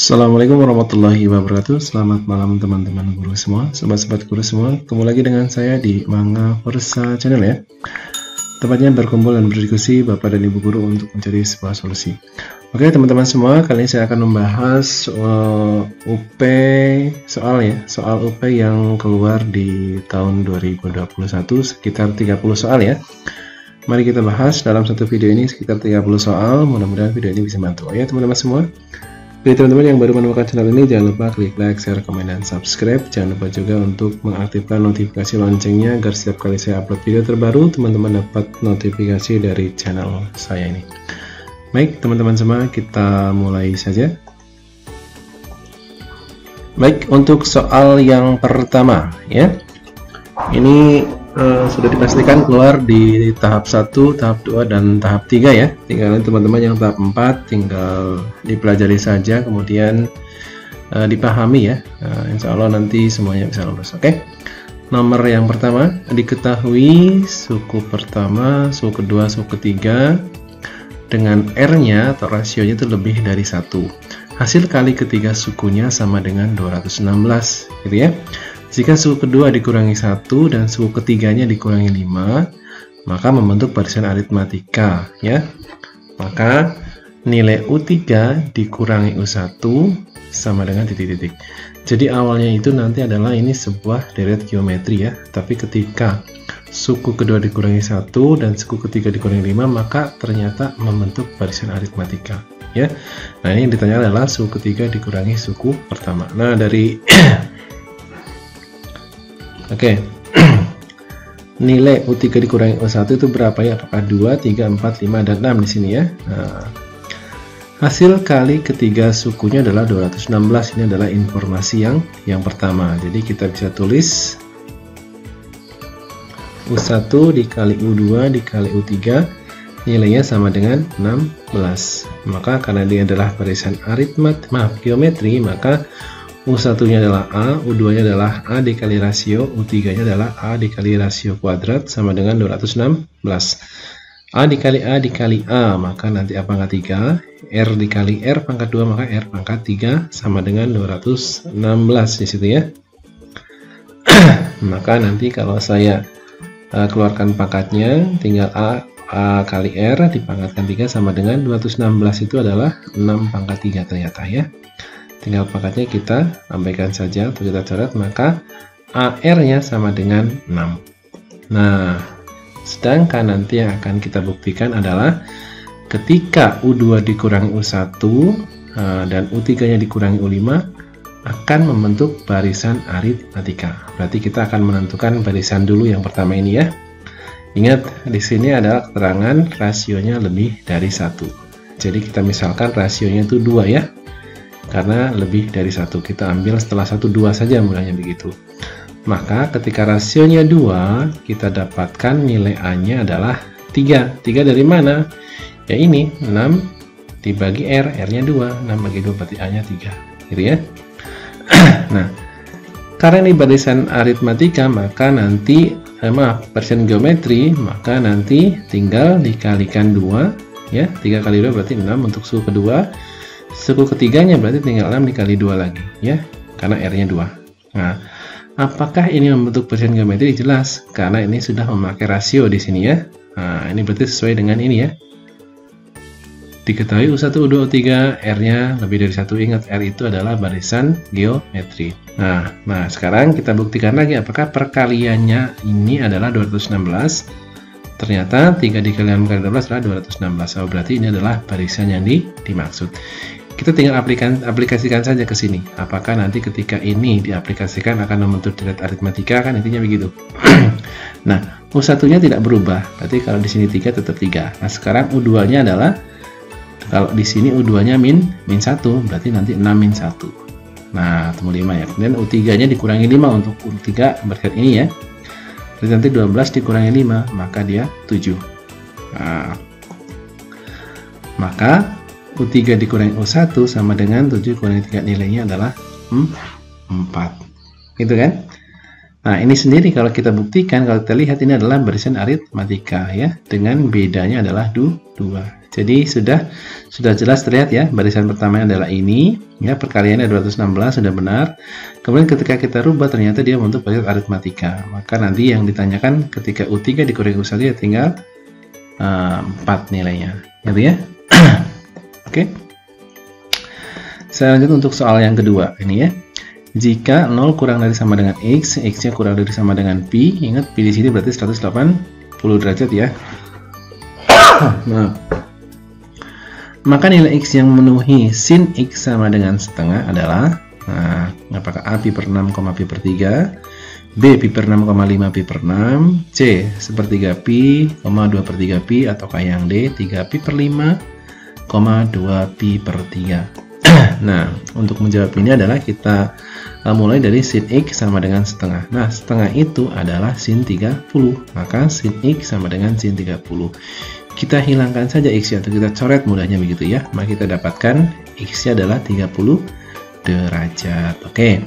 Assalamualaikum warahmatullahi wabarakatuh. Selamat malam teman-teman guru semua, sobat-sobat guru semua. Ketemu lagi dengan saya di Manga Versa Channel ya. Tempatnya berkumpul dan berdiskusi Bapak dan Ibu guru untuk mencari sebuah solusi. Oke teman-teman semua, kali ini saya akan membahas soal UP yang keluar di tahun 2021 sekitar 30 soal ya. Mari kita bahas dalam satu video ini sekitar 30 soal. Mudah-mudahan video ini bisa bantu ya teman-teman semua. Bagi teman-teman yang baru menemukan channel ini, jangan lupa klik like, share, komen, dan subscribe. Jangan lupa juga untuk mengaktifkan notifikasi loncengnya agar setiap kali saya upload video terbaru, teman-teman dapat notifikasi dari channel saya ini. Baik teman-teman semua, kita mulai saja. Baik, untuk soal yang pertama ya, ini sudah dipastikan keluar di tahap 1, tahap 2, dan tahap 3 ya. Tinggal teman-teman yang tahap 4 tinggal dipelajari saja, kemudian dipahami ya. Insya Allah nanti semuanya bisa lulus. Oke. Nomor yang pertama, diketahui suku pertama, suku kedua, suku ketiga dengan R-nya atau rasionya itu lebih dari 1. Hasil kali ketiga sukunya sama dengan 216 gitu ya. Jika suku kedua dikurangi 1 dan suku ketiganya dikurangi 5, maka membentuk barisan aritmatika ya. Maka nilai U3 dikurangi U1 sama dengan titik-titik. Jadi awalnya itu nanti adalah ini sebuah deret geometri ya. Tapi ketika suku kedua dikurangi 1 dan suku ketiga dikurangi 5, maka ternyata membentuk barisan aritmatika ya. Nah, ini yang ditanya adalah suku ketiga dikurangi suku pertama. Nah, dari Oke. Nilai U3 dikurangi U1 itu berapa ya? Apakah 2, 3, 4, 5, dan 6 di sini ya? Nah, hasil kali ketiga sukunya adalah 216. Ini adalah informasi yang pertama. Jadi kita bisa tulis U1 dikali U2 dikali U3 nilainya sama dengan 16. Maka karena dia adalah barisan geometri, maka U1-nya adalah A, U2-nya adalah A dikali rasio, U3-nya adalah A dikali rasio kuadrat sama dengan 216. A dikali A, maka nanti A pangkat 3, R dikali R pangkat 2, maka R pangkat 3 sama dengan 216 di situ ya. Maka nanti kalau saya keluarkan pangkatnya, tinggal A kali R dipangkatkan 3 sama dengan 216 itu adalah 6 pangkat 3 ternyata ya. Tinggal pangkatnya kita abaikan saja atau kita coret, maka AR-nya sama dengan 6. Nah, sedangkan nanti yang akan kita buktikan adalah ketika U2 dikurangi U1 dan U3-nya dikurangi U5 akan membentuk barisan aritmatika. Berarti kita akan menentukan barisan dulu yang pertama ini ya. Ingat, di sini adalah keterangan rasionya lebih dari 1. Jadi kita misalkan rasionya itu 2 ya. Karena lebih dari 1, kita ambil setelah 1 2 saja mulanya begitu. Maka ketika rasionya 2, kita dapatkan nilai A-nya adalah 3. 3 dari mana? Ya ini 6 dibagi R, R-nya 2, 6 bagi 2 berarti A-nya 3 gitu ya. Nah, karena ini barisan aritmatika, maka nanti barisan geometri, maka nanti tinggal dikalikan 2 ya. 3 kali 2 berarti 6 untuk suku kedua. Suku ketiganya berarti tinggal 6 dikali 2 lagi ya, karena R-nya 2. Nah, apakah ini membentuk barisan geometri? Jelas, karena ini sudah memakai rasio di sini ya. Nah, ini berarti sesuai dengan ini ya. Diketahui U1, U2, U3 R-nya lebih dari 1. Ingat, R itu adalah barisan geometri. Nah, sekarang kita buktikan lagi apakah perkaliannya ini adalah 216. Ternyata 3 dikali 6 kali 12 adalah 216. Oh, berarti ini adalah barisan yang dimaksud. Kita tinggal aplikasikan saja ke sini. Apakah nanti ketika ini diaplikasikan akan membentuk deret aritmatika, kan intinya begitu. Nah, U1-nya tidak berubah. Berarti kalau di sini 3 tetap 3. Nah, sekarang U2-nya adalah, kalau di sini U2-nya min 1, berarti nanti 6 min 1. Nah, ketemu 5 ya. Kemudian U3-nya dikurangi 5 untuk U3 berkat ini ya. Jadi nanti 12 dikurangi 5, maka dia 7. Nah, maka U3 dikurangi U1 sama dengan 7 kurangi 3, nilainya adalah 4. Gitu kan? Nah, ini sendiri kalau kita buktikan, kalau kita lihat ini adalah barisan aritmatika ya, dengan bedanya adalah 2. Jadi sudah jelas terlihat ya, barisan pertamanya adalah ini ya, perkaliannya 216 sudah benar. Kemudian ketika kita rubah ternyata dia untuk barisan aritmatika. Maka nanti yang ditanyakan ketika U3 dikurangi U1 ya tinggal 4 nilainya. Gitu ya. Oke. Saya lanjut untuk soal yang kedua ini ya. Jika 0 kurang dari sama dengan X, X-nya kurang dari sama dengan Pi, ingat Pi di sini berarti 180 derajat ya. Nah, maka nilai X yang memenuhi sin X sama dengan setengah adalah, nah, apakah A Pi per 6, Pi per 3, B Pi per 6,5 Pi per 6, C sepertiga Pi, 2 per 3 Pi, ataukah yang D 3 Pi per 5, 2 Pi per 3. Nah, untuk menjawab ini adalah kita mulai dari sin X sama dengan setengah. Nah, setengah itu adalah sin 30. Maka sin X sama dengan sin 30. Kita hilangkan saja X-nya atau kita coret mudahnya begitu ya. Maka kita dapatkan X-nya adalah 30 derajat. Oke.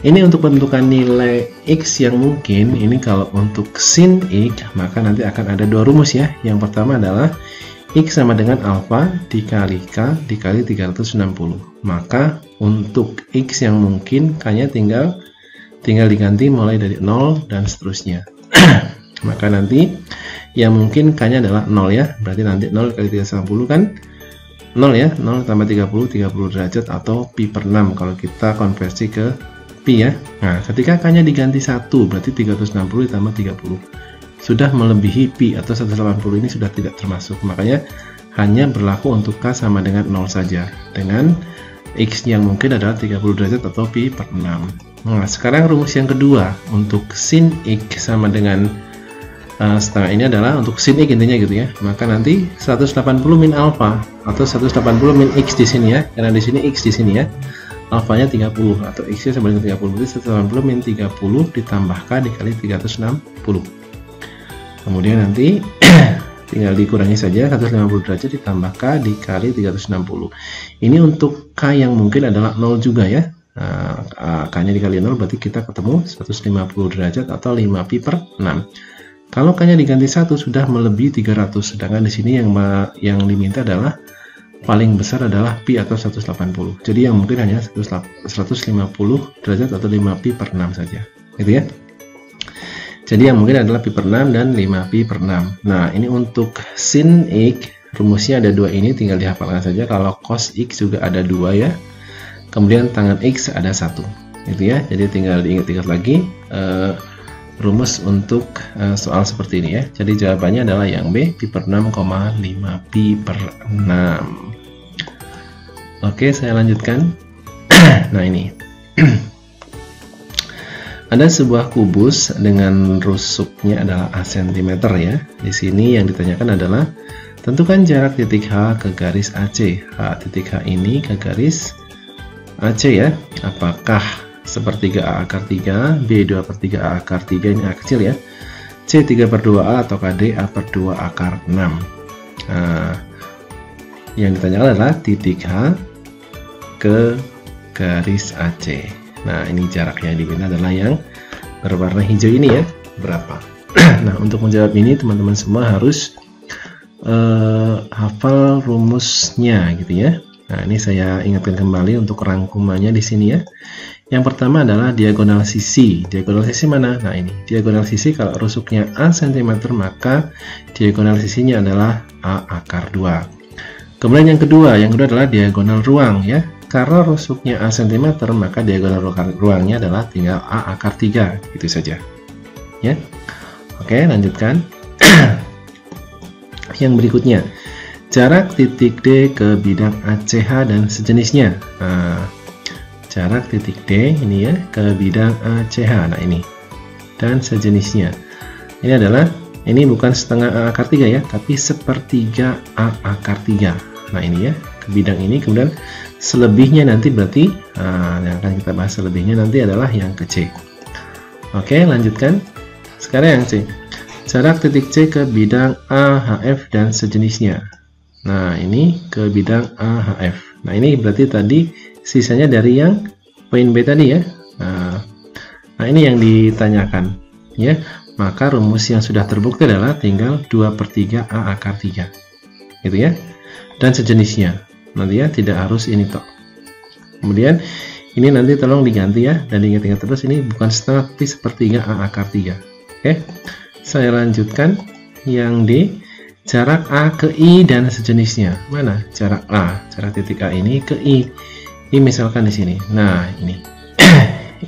Ini untuk menentukan nilai X yang mungkin. Ini kalau untuk sin X, maka nanti akan ada 2 rumus ya. Yang pertama adalah X sama dengan alfa dikali K dikali 360. Maka untuk X yang mungkin K-nya tinggal diganti mulai dari 0 dan seterusnya. Maka nanti yang mungkin K-nya adalah 0 ya. Berarti nanti 0 kali 360 kan 0 ya. 0 tambah 30 derajat atau Pi per 6 kalau kita konversi ke Pi ya. Nah, ketika K-nya diganti 1 berarti 360 ditambah 30. Sudah melebihi Pi atau 180 ini sudah tidak termasuk. Makanya hanya berlaku untuk K sama dengan 0 saja. Dengan X yang mungkin adalah 30 derajat atau Pi per 6. Nah, sekarang rumus yang kedua untuk sin X sama dengan setengah ini adalah untuk sin X intinya gitu ya. Maka nanti 180 min alfa atau 180 min X di sini ya. Karena di sini X di sini ya. Alfanya 30 atau X-nya sama dengan 30. Berarti 180 min 30 ditambah K dikali 360. Kemudian nanti tinggal dikurangi saja 150 derajat ditambah K dikali 360. Ini untuk K yang mungkin adalah 0 juga ya. K-nya dikali 0 berarti kita ketemu 150 derajat atau 5 Pi per 6. Kalau K-nya diganti 1 sudah melebihi 300. Sedangkan di sini yang diminta adalah paling besar adalah Pi atau 180. Jadi yang mungkin hanya 150 derajat atau 5 Pi per 6 saja. Gitu ya. Jadi yang mungkin adalah Pi per 6 dan 5 Pi per 6. Nah, ini untuk sin X, rumusnya ada 2 ini, tinggal dihafalkan saja. Kalau cos X juga ada 2 ya. Kemudian tangan X ada 1. Gitu ya. Jadi tinggal diingat-ingat lagi rumus untuk soal seperti ini ya. Jadi jawabannya adalah yang B, Pi per 6,5 Pi per 6. Oke, saya lanjutkan. Nah, ini. Ada sebuah kubus dengan rusuknya adalah A cm ya. Di sini yang ditanyakan adalah tentukan jarak titik H ke garis AC. H titik H ini ke garis AC ya. Apakah sepertiga A akar 3, B 2 per 3 A akar 3 ini A kecil ya. C 3 per 2A atau D A per 2 akar 6. Nah, yang ditanyakan adalah titik H ke garis AC. Nah, ini jaraknya yang diminta adalah yang berwarna hijau ini ya, berapa? Nah, untuk menjawab ini teman-teman semua harus hafal rumusnya gitu ya. Nah, ini saya ingatkan kembali untuk rangkumannya di sini ya. Yang pertama adalah diagonal sisi. Diagonal sisi mana? Nah, ini. Diagonal sisi kalau rusuknya A cm, maka diagonal sisinya adalah A akar 2. Kemudian yang kedua adalah diagonal ruang ya. Karena rusuknya A cm, maka diagonal ruangnya adalah tinggal A akar 3, gitu saja. Ya. Oke, lanjutkan. Yang berikutnya, jarak titik D ke bidang ACH dan sejenisnya. Nah, jarak titik D ini ya ke bidang ACH. Nah, ini. Dan sejenisnya. Ini adalah, ini bukan setengah A akar 3 ya, tapi sepertiga A akar 3. Nah, ini ya, ke bidang ini. Kemudian selebihnya nanti berarti yang akan kita bahas selebihnya nanti adalah yang ke C. Oke, lanjutkan. Sekarang yang C. Jarak titik C ke bidang AHF dan sejenisnya. Nah, ini ke bidang AHF. Nah, ini berarti tadi sisanya dari yang poin B tadi ya. Nah, Nah, ini yang ditanyakan, ya. Maka rumus yang sudah terbukti adalah tinggal 2/3 A akar 3. Gitu ya. Dan sejenisnya. Nanti ya, tidak harus ini toh. Kemudian ini nanti tolong diganti ya, dan diingat-ingat terus ini bukan setengah tapi 1/3 A akar 3. Oke. Saya lanjutkan yang D, jarak A ke I dan sejenisnya. Mana jarak A? Jarak titik A ini ke I. Ini misalkan di sini. Nah, ini.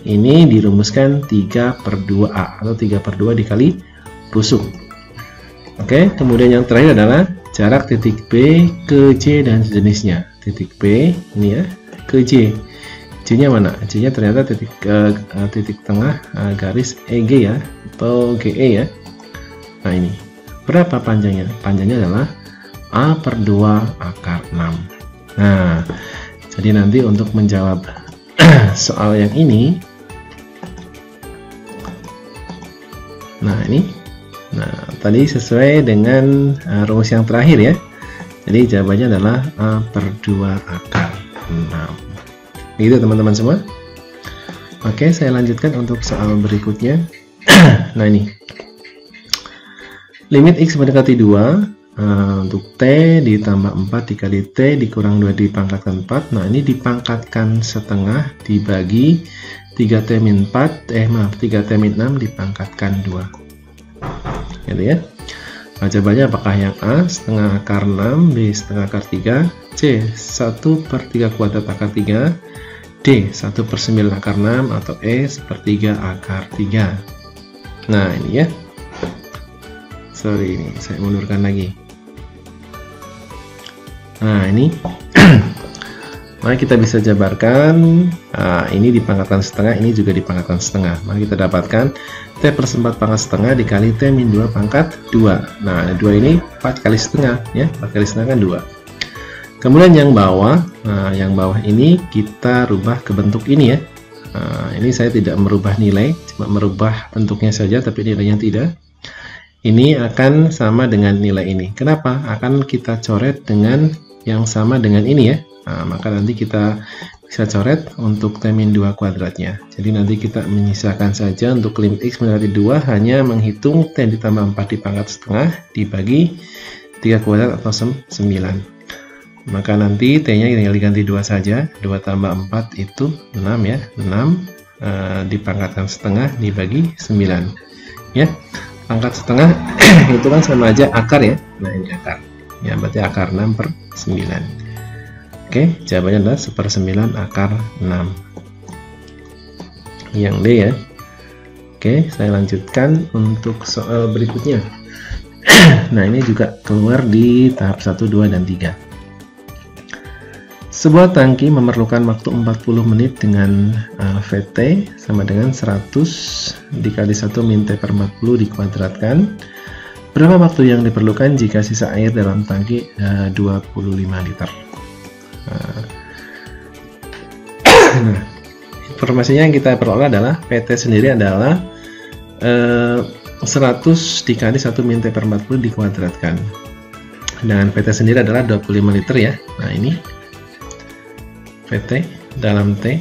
Ini dirumuskan 3/2A atau 3/2 dikali rusuk. Oke, kemudian yang terakhir adalah jarak titik B ke C dan sejenisnya. Titik B ini ya, ke J. J-nya mana? J-nya ternyata titik tengah garis EG ya, atau GE ya. Nah, ini. Berapa panjangnya? Panjangnya adalah A/2 akar 6. Nah, jadi nanti untuk menjawab soal yang ini, nah ini, tadi sesuai dengan rumus yang terakhir ya. Jadi jawabannya adalah A/2 akar 6. Gitu teman-teman semua. Oke, saya lanjutkan untuk soal berikutnya. Nah, ini limit X mendekati 2 untuk T ditambah 4 dikali T dikurang 2 dipangkatkan 4. Nah, ini dipangkatkan setengah dibagi 3T min 4, 3T min 6 dipangkatkan 2. Gitu ya. Nah, jawabannya apakah yang A setengah akar 6, B setengah akar 3, C 1/3 kuadrat akar 3, D 1/9 akar 6, atau E 1/3 akar 3. Nah, ini ya. Sorry, ini saya mundurkan lagi. Nah, ini maka kita bisa jabarkan, ini dipangkatkan setengah, ini juga dipangkatkan setengah. Maka kita dapatkan T/4 pangkat setengah dikali T min 2 pangkat 2. Nah, 2 ini 4 kali setengah ya, 4 kali setengah kan 2. Kemudian yang bawah, yang bawah ini kita rubah ke bentuk ini ya. Ini saya tidak merubah nilai, cuma merubah bentuknya saja, tapi nilainya tidak. Ini akan sama dengan nilai ini. Kenapa? Akan kita coret dengan yang sama dengan ini ya. Nah, maka nanti kita bisa coret untuk T min 2 kuadratnya. Jadi nanti kita menyisakan saja untuk limit X mendekati 2 hanya menghitung T ditambah 4 dipangkat setengah dibagi 3 kuadrat atau 9. Maka nanti T-nya tinggal diganti 2 saja. 2 tambah 4 itu 6 ya. 6 dipangkatkan setengah dibagi 9. Ya. Pangkat setengah itu kan sama aja akar ya. Nah, ini akar. Ya, berarti akar 6/9. Oke, jawabannya adalah 1/9 akar 6. Yang D ya. Oke, saya lanjutkan untuk soal berikutnya. Nah, ini juga keluar di tahap 1, 2, dan 3. Sebuah tangki memerlukan waktu 40 menit dengan VT sama dengan 100 dikali 1 min T/40 dikuadratkan. Berapa waktu yang diperlukan jika sisa air dalam tangki 25 liter? Nah, informasinya yang kita peroleh adalah PT sendiri adalah 100 dikali 1 min T/40 dikuadratkan. Dan PT sendiri adalah 25 liter ya. Nah, ini PT dalam T,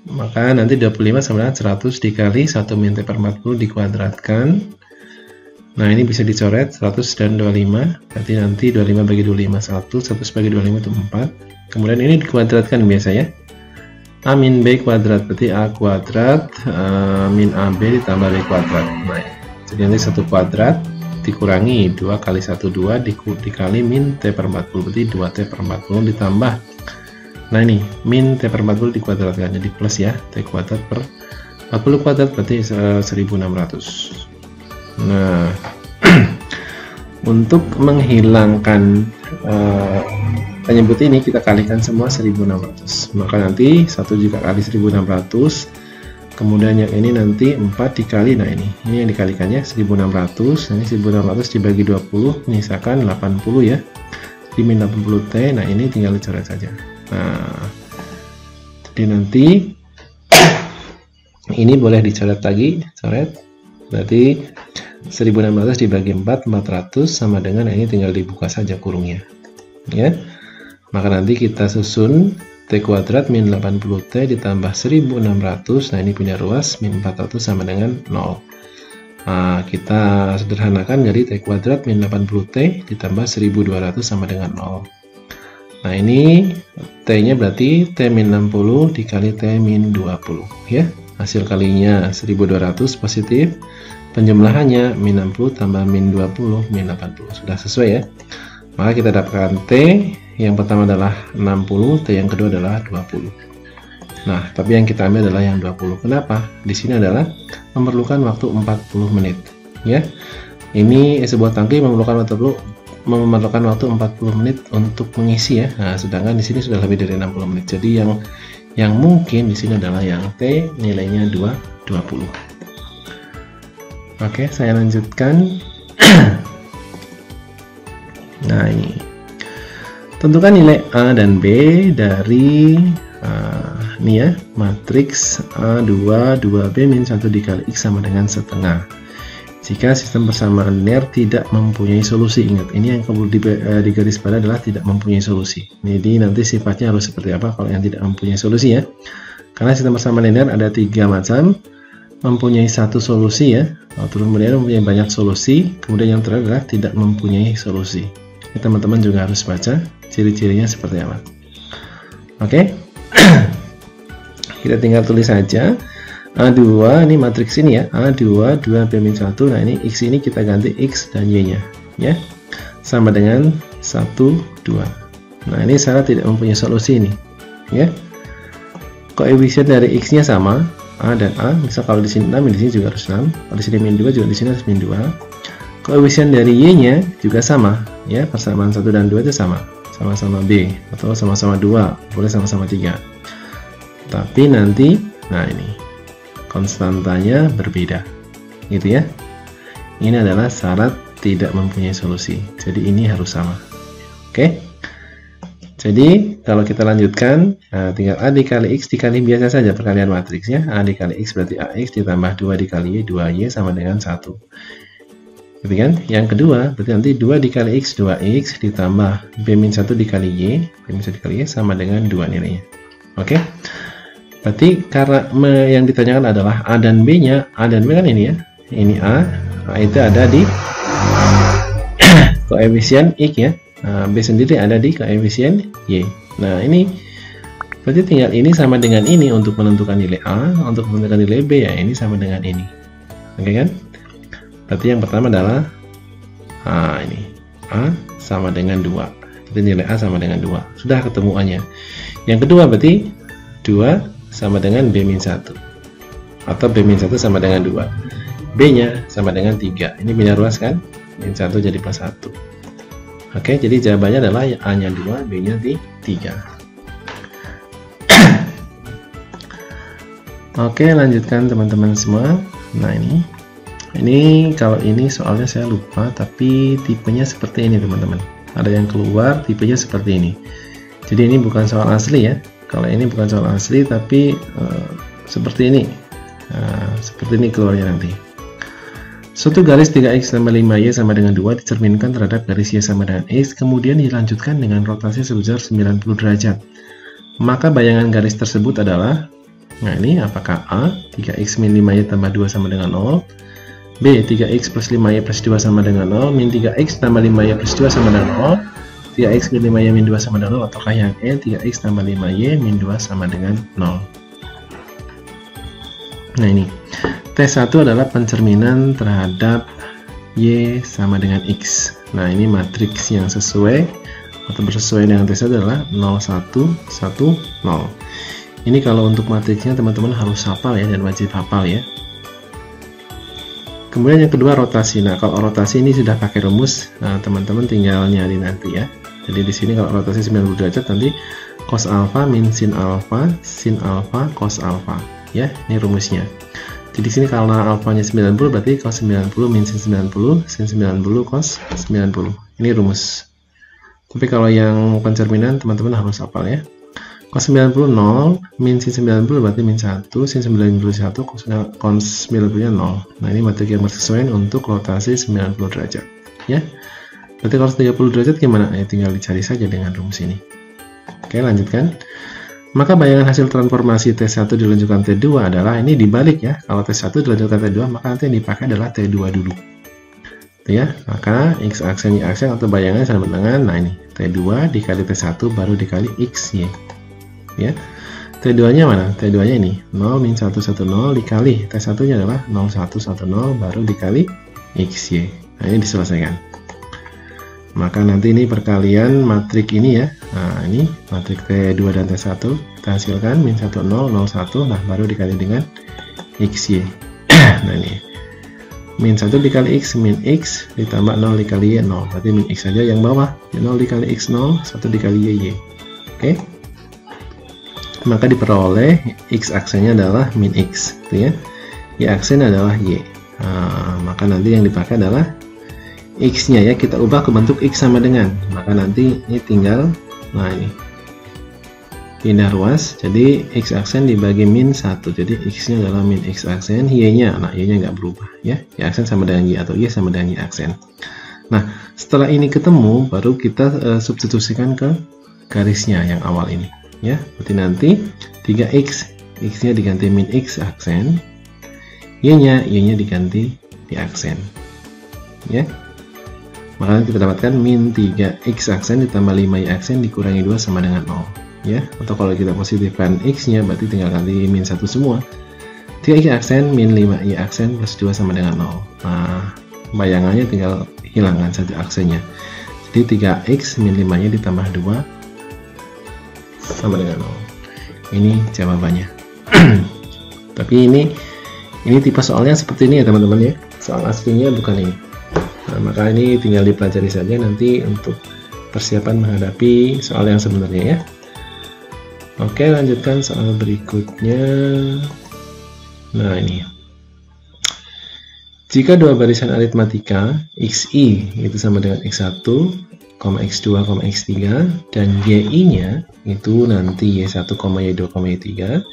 maka nanti 25 sama dengan 100 dikali 1 min T/40 dikuadratkan. Nah, ini bisa dicoret 100 dan 25, berarti nanti 25 bagi 25 1, 100 bagi 25 itu 4. Kemudian ini dikuadratkan biasa ya. A min B kuadrat, berarti A kuadrat min AB ditambah B kuadrat. Nah, jadi nanti 1 kuadrat dikurangi 2 kali 1 2 dikali min T/40, berarti 2T/40 ditambah. Nah, ini min T/40 dikuadratkan jadi plus ya, T kuadrat per 40 kuadrat berarti 1600. Nah, untuk menghilangkan penyebut ini kita kalikan semua 1600. Maka nanti 1 juga kali 1600. Kemudian yang ini nanti 4 dikali, nah ini yang dikalikannya 1600. Ini 1600 dibagi 20 menyisakan 80 ya. Jadi min 80T. Nah, ini tinggal dicoret saja. Nah, jadi nanti ini boleh dicoret lagi, coret. Berarti 1600 dibagi 4, 400 sama dengan ini tinggal dibuka saja kurungnya. Ya. Maka nanti kita susun T kuadrat min 80T ditambah 1600, nah ini punya ruas min 400 sama dengan 0. Nah, kita sederhanakan jadi T kuadrat min 80T ditambah 1200 sama dengan 0. Nah ini T-nya berarti T min 60 dikali T min 20 ya. Hasil kalinya 1200 positif, penjumlahannya min 60 tambah min 20 min 80. Sudah sesuai ya. Maka kita dapatkan T yang pertama adalah 60, T yang kedua adalah 20. Nah, tapi yang kita ambil adalah yang 20. Kenapa? Di sini adalah memerlukan waktu 40 menit ya. Ini sebuah tangki memerlukan waktu 40 menit untuk mengisi ya. Nah, sedangkan di sini sudah lebih dari 60 menit. Jadi yang mungkin di sini adalah yang T nilainya 20. Oke, saya lanjutkan. Nah, ini. Tentukan nilai A dan B dari ini ya, matriks A2 2B min 1 dikali X sama dengan setengah. Jika sistem persamaan linear tidak mempunyai solusi, ingat ini yang perlu digaris pada adalah tidak mempunyai solusi. Jadi nanti sifatnya harus seperti apa kalau yang tidak mempunyai solusi ya. Karena sistem persamaan linear ada 3 macam, mempunyai satu solusi ya, kemudian mempunyai banyak solusi, kemudian yang terakhir adalah tidak mempunyai solusi. Teman-teman juga harus baca ciri-cirinya seperti apa. Oke, kita tinggal tulis saja. A2 ini matriks ini ya, A2 2B-1. Nah ini X ini kita ganti X dan Y nya ya, sama dengan 1 2. Nah ini syarat tidak mempunyai solusi ini ya. Koefisien dari X nya sama, A dan A. Misal kalau di sini 6, di sini juga harus 6. Kalau di sini min 2 juga di sini harus min 2. Koefisien dari Y nya juga sama ya, persamaan 1 dan 2 itu sama-sama B atau sama-sama 2, boleh sama-sama 3. Tapi nanti nah ini konstantanya berbeda gitu ya. Ini adalah syarat tidak mempunyai solusi, jadi ini harus sama. Oke, jadi kalau kita lanjutkan, tinggal A dikali X dikali biasa saja perkalian matriksnya. A dikali X berarti AX ditambah 2 dikali Y, 2Y sama dengan 1 gitu kan. Yang kedua berarti nanti 2 dikali X 2X ditambah B-1 dikali Y, B-1 dikali Y sama dengan 2 nilainya. Oke, berarti karena yang ditanyakan adalah A dan B nya, A dan B kan ini ya, ini A itu ada di koefisien X ya, B sendiri ada di koefisien Y. Nah ini berarti tinggal ini sama dengan ini untuk menentukan nilai A, untuk menentukan nilai B ya ini sama dengan ini. Oke kan? Berarti yang pertama adalah ini A sama dengan 2, jadi nilai A sama dengan 2, sudah ketemu A nya. Yang kedua berarti 2 sama dengan B-1 atau B-1 sama dengan 2, B nya sama dengan 3, ini pindah ruas kan, min 1 jadi plus 1. Oke, jadi jawabannya adalah A nya 2, B nya 3. Oke, lanjutkan teman-teman semua. Nah ini kalau ini soalnya saya lupa, tapi tipenya seperti ini teman-teman, ada yang keluar tipenya seperti ini. Jadi ini bukan soal asli ya. Kalau ini bukan soal asli, tapi seperti ini. Seperti ini keluarnya nanti. Suatu garis 3x tambah 5y sama dengan 2 dicerminkan terhadap garis y sama dengan x, kemudian dilanjutkan dengan rotasi sebesar 90 derajat. Maka bayangan garis tersebut adalah, nah ini apakah A, 3x min 5y tambah 2 sama dengan 0, B, 3x plus 5y plus 2 sama dengan 0, min 3x tambah 5y plus 2 sama dengan 0, 3x min 5y min 2 sama dengan 0, ataukah yang E, 3x tambah 5y min 2 sama dengan 0. Nah ini T1 adalah pencerminan terhadap Y sama dengan X. Nah ini matriks yang sesuai atau bersesuaian dengan T1 adalah 0, 1, 1, 0. Ini kalau untuk matriksnya teman-teman harus hafal ya, dan wajib hafal ya. Kemudian yang kedua rotasi. Nah kalau rotasi ini sudah pakai rumus, nah teman-teman tinggal nyari nanti ya. Jadi di sini kalau rotasi 90 derajat nanti cos alfa min sin alfa cos alfa ya, ini rumusnya. Jadi sini karena alfanya 90 berarti cos 90 min sin 90 cos 90. Ini rumus. Tapi kalau yang pencerminan teman-teman harus hafal ya. Cos 90 0, min sin 90 berarti min 1, sin 91 cos 90 nya 0. Nah ini matrik yang bersesuaian untuk rotasi 90 derajat ya. Berarti kalau 30 derajat gimana? Ya tinggal dicari saja dengan rumus ini. Oke, lanjutkan. Maka bayangan hasil transformasi T1 dilanjutkan T2 adalah, ini dibalik ya, kalau T1 dilanjutkan T2 maka nanti yang dipakai adalah T2 dulu. Ya, maka X aksen Y aksen atau bayangannya sama dengan, nah ini T2 dikali T1 baru dikali XY. Ya, T2 nya mana? T2 nya ini 0 min 1 1 0 dikali T1 nya adalah 0 1 1 0 baru dikali XY. Nah ini diselesaikan. Maka nanti ini perkalian matrik ini ya. Nah ini matrik T2 dan T1 kita hasilkan min 1 0 0 1, nah baru dikali dengan XY. Nah ini min 1 dikali X, min X ditambah 0 dikali Y 0, berarti min X saja yang bawah, 0 dikali X 0, 1 dikali Y. Oke, maka diperoleh X aksennya adalah min X gitu ya, Y aksen adalah Y. Nah, maka nanti yang dipakai adalah X nya ya, kita ubah ke bentuk X sama dengan, maka nanti ini tinggal, nah ini pindah ruas, jadi X aksen dibagi min 1, jadi X nya adalah min X aksen, Y nya, nah Y nya nggak berubah ya, Y aksen sama dengan Y atau Y sama dengan Y aksen. Nah setelah ini ketemu baru kita substitusikan ke garisnya yang awal ini ya, berarti nanti 3X, X nya diganti min X aksen, Y nya diganti Y aksen ya. Maka kita dapatkan min 3X aksen ditambah 5Y aksen dikurangi 2 sama dengan 0 ya. Atau kalau kita positifkan X nya berarti tinggal ganti min 1 semua. 3X aksen min 5Y aksen plus 2 sama dengan 0. Nah bayangannya tinggal hilangkan saja aksennya. Jadi 3X min 5 nya ditambah 2 sama dengan 0. Ini jawabannya. Tapi ini tipe soalnya seperti ini ya teman-teman ya. Soal aslinya bukan ini. Nah, maka ini tinggal dipelajari saja nanti untuk persiapan menghadapi soal yang sebenarnya ya. Oke, lanjutkan soal berikutnya. Nah ini, jika dua barisan aritmatika XI itu sama dengan X1, X2, X3 dan YI nya itu nanti Y1, Y2, Y3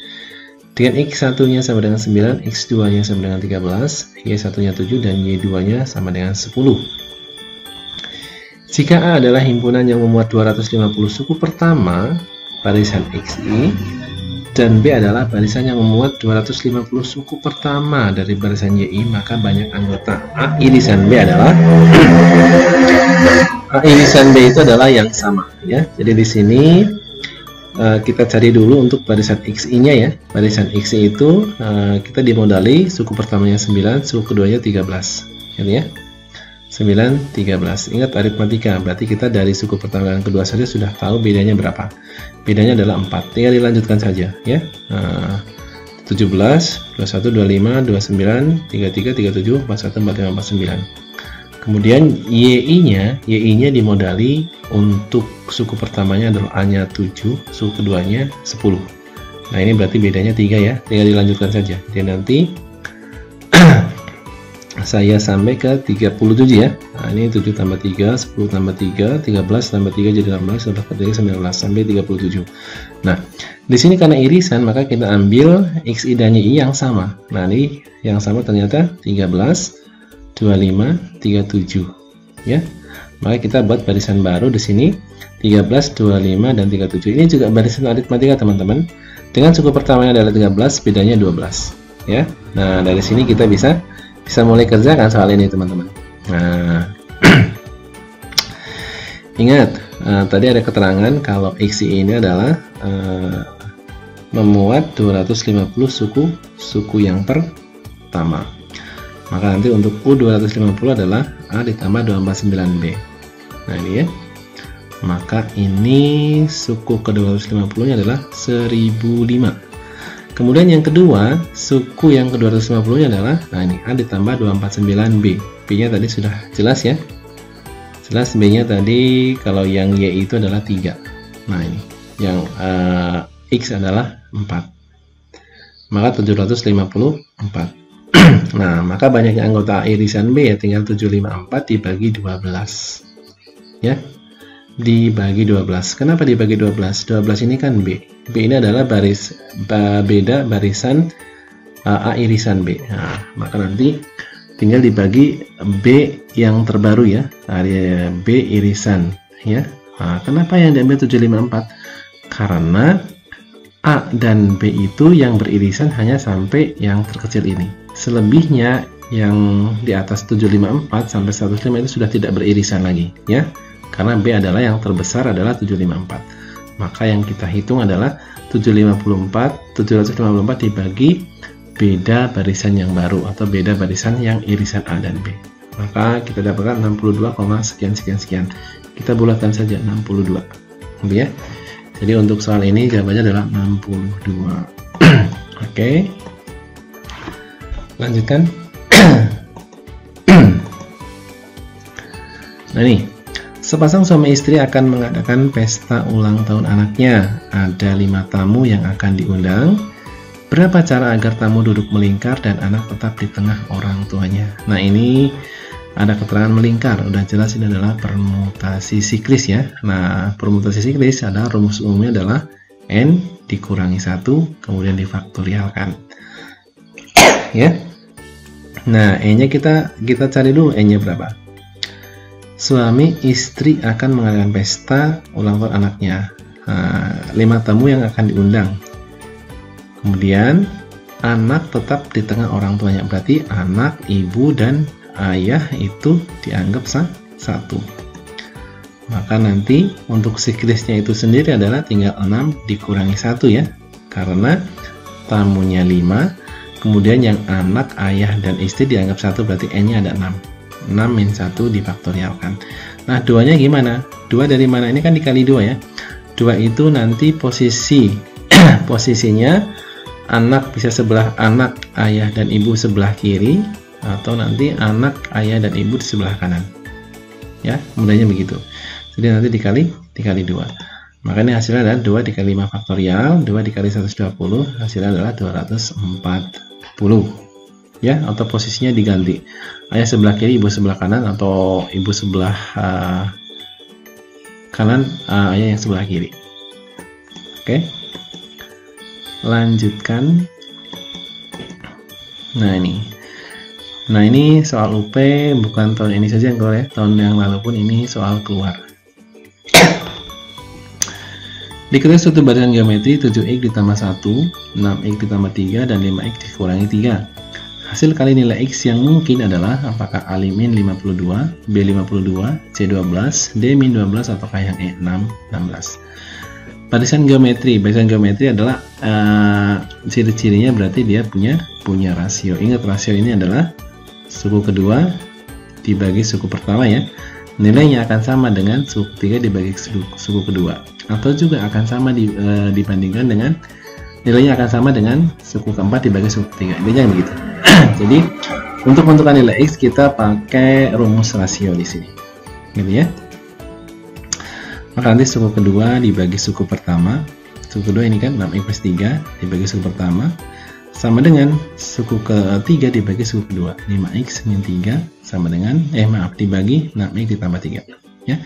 dengan X1 nya sama dengan 9, X2 nya sama dengan 13, Y1 nya 7 dan Y2 nya sama dengan 10. Jika A adalah himpunan yang memuat 250 suku pertama barisan XI dan B adalah barisan yang memuat 250 suku pertama dari barisan YI, maka banyak anggota A irisan B adalah A irisan B itu adalah yang sama ya. Jadi di sini kita cari dulu untuk barisan XI nya ya. Barisan XI itu kita dimodali suku pertamanya 9, suku keduanya 13 gitu ya. 9, 13. Ingat aritmatika, berarti kita dari suku pertama dan kedua saja sudah tahu bedanya berapa. Bedanya adalah 4, tinggal dilanjutkan saja ya. 17, 21, 25, 29, 33, 37, 41, 45, 49. Kemudian YI nya dimodali untuk suku pertamanya adalah A-nya 7, suku keduanya 10. Nah ini berarti bedanya 3 ya, tinggal dilanjutkan saja. Jadi nanti saya sampai ke 37 ya. Nah ini 7 tambah 3, 10 tambah 3, 13 tambah 3 jadi 16, tambah 3, 19 sampai 37. Nah di sini karena irisan maka kita ambil XI dan YI yang sama. Nah ini yang sama ternyata 13, 25, 37 ya. Maka kita buat barisan baru di sini 13, 25 dan 37. Ini juga barisan aritmatika teman-teman. Dengan suku pertamanya adalah 13, bedanya 12 ya. Nah, dari sini kita bisa mulai kerjakan soal ini teman-teman. Nah, ingat tadi ada keterangan kalau XI ini adalah memuat 250 suku yang pertama. Maka nanti untuk U250 adalah A ditambah 249B. Nah ini ya. Maka ini suku ke-250 nya adalah 1005. Kemudian yang kedua, suku yang ke-250 nya adalah, nah ini A ditambah 249B. B nya tadi sudah jelas ya. Jelas B nya tadi kalau yang Y itu adalah 3. Nah ini. Yang X adalah 4. Maka 754. Nah, maka banyaknya anggota irisan B ya tinggal 754 dibagi 12. Ya. Dibagi 12. Kenapa dibagi 12? 12 ini kan B. B ini adalah beda barisan A irisan B. Nah, maka nanti tinggal dibagi B yang terbaru ya. Nah, B irisan ya. Nah, kenapa yang diambil 754? Karena A dan B itu yang beririsan hanya sampai yang terkecil ini. Selebihnya yang di atas 754 sampai 105 itu sudah tidak beririsan lagi, ya. Karena B adalah yang terbesar adalah 754. Maka yang kita hitung adalah 754 dibagi beda barisan yang baru atau beda barisan yang irisan A dan B. Maka kita dapatkan 62, sekian. Kita bulatkan saja 62. Ya. Jadi untuk soal ini jawabannya adalah 62. Oke. Lanjutkan. Nah nih, sepasang suami istri akan mengadakan pesta ulang tahun anaknya. Ada 5 tamu yang akan diundang. Berapa cara agar tamu duduk melingkar dan anak tetap di tengah orang tuanya? Nah ini ada keterangan melingkar, udah jelas ini adalah permutasi siklis ya. Nah permutasi siklis adalah rumus umumnya adalah N dikurangi 1 kemudian difaktorialkan ya. Nah E nya kita cari dulu E nya berapa. Suami istri akan mengadakan pesta ulang tahun anaknya. 5 tamu yang akan diundang. Kemudian anak tetap di tengah orang tuanya, berarti anak, ibu, dan ayah itu dianggap satu. Maka nanti untuk siklisnya itu sendiri adalah tinggal 6 dikurangi 1 ya, karena tamunya 5, kemudian yang anak, ayah, dan istri dianggap 1, berarti N-nya ada 6. 6 min 1 difaktorialkan. Nah 2-nya gimana? 2 dari mana? Ini kan dikali 2 ya. 2 itu nanti posisinya anak bisa sebelah anak, ayah, dan ibu sebelah kiri, atau nanti anak, ayah, dan ibu di sebelah kanan. Ya, mudahnya begitu. Jadi nanti dikali 2. Makanya hasilnya adalah 2 dikali 5 faktorial, 2 dikali 120, hasilnya adalah 240. Ya, atau posisinya diganti. Ayah sebelah kiri, ibu sebelah kanan, atau ibu sebelah kanan, ayah yang sebelah kiri. Oke. Lanjutkan. Nah ini soal UP, bukan tahun ini saja yang keluar ya, tahun yang lalu pun ini soal keluar. Diketahui suatu barisan geometri 7x ditambah 1, 6x ditambah 3, dan 5x dikurangi 3. Hasil kali nilai x yang mungkin adalah apakah A min 52, B 52, C 12, D min 12, ataukah yang E 16. Barisan geometri adalah ciri-cirinya berarti dia punya rasio. Ingat rasio ini adalah suku kedua dibagi suku pertama ya. Nilainya akan sama dengan suku ketiga dibagi suku kedua, atau juga akan sama dibandingkan dengan nilainya akan sama dengan suku keempat dibagi suku ketiga. Intinya begitu. Jadi untuk menentukan nilai x kita pakai rumus rasio di sini, gitu ya. Maka nanti suku kedua dibagi suku pertama. Suku kedua ini kan 6x plus 3 dibagi suku pertama sama dengan suku ketiga dibagi suku kedua. 5x min 3 sama dengan dibagi 6x ditambah 3 ya.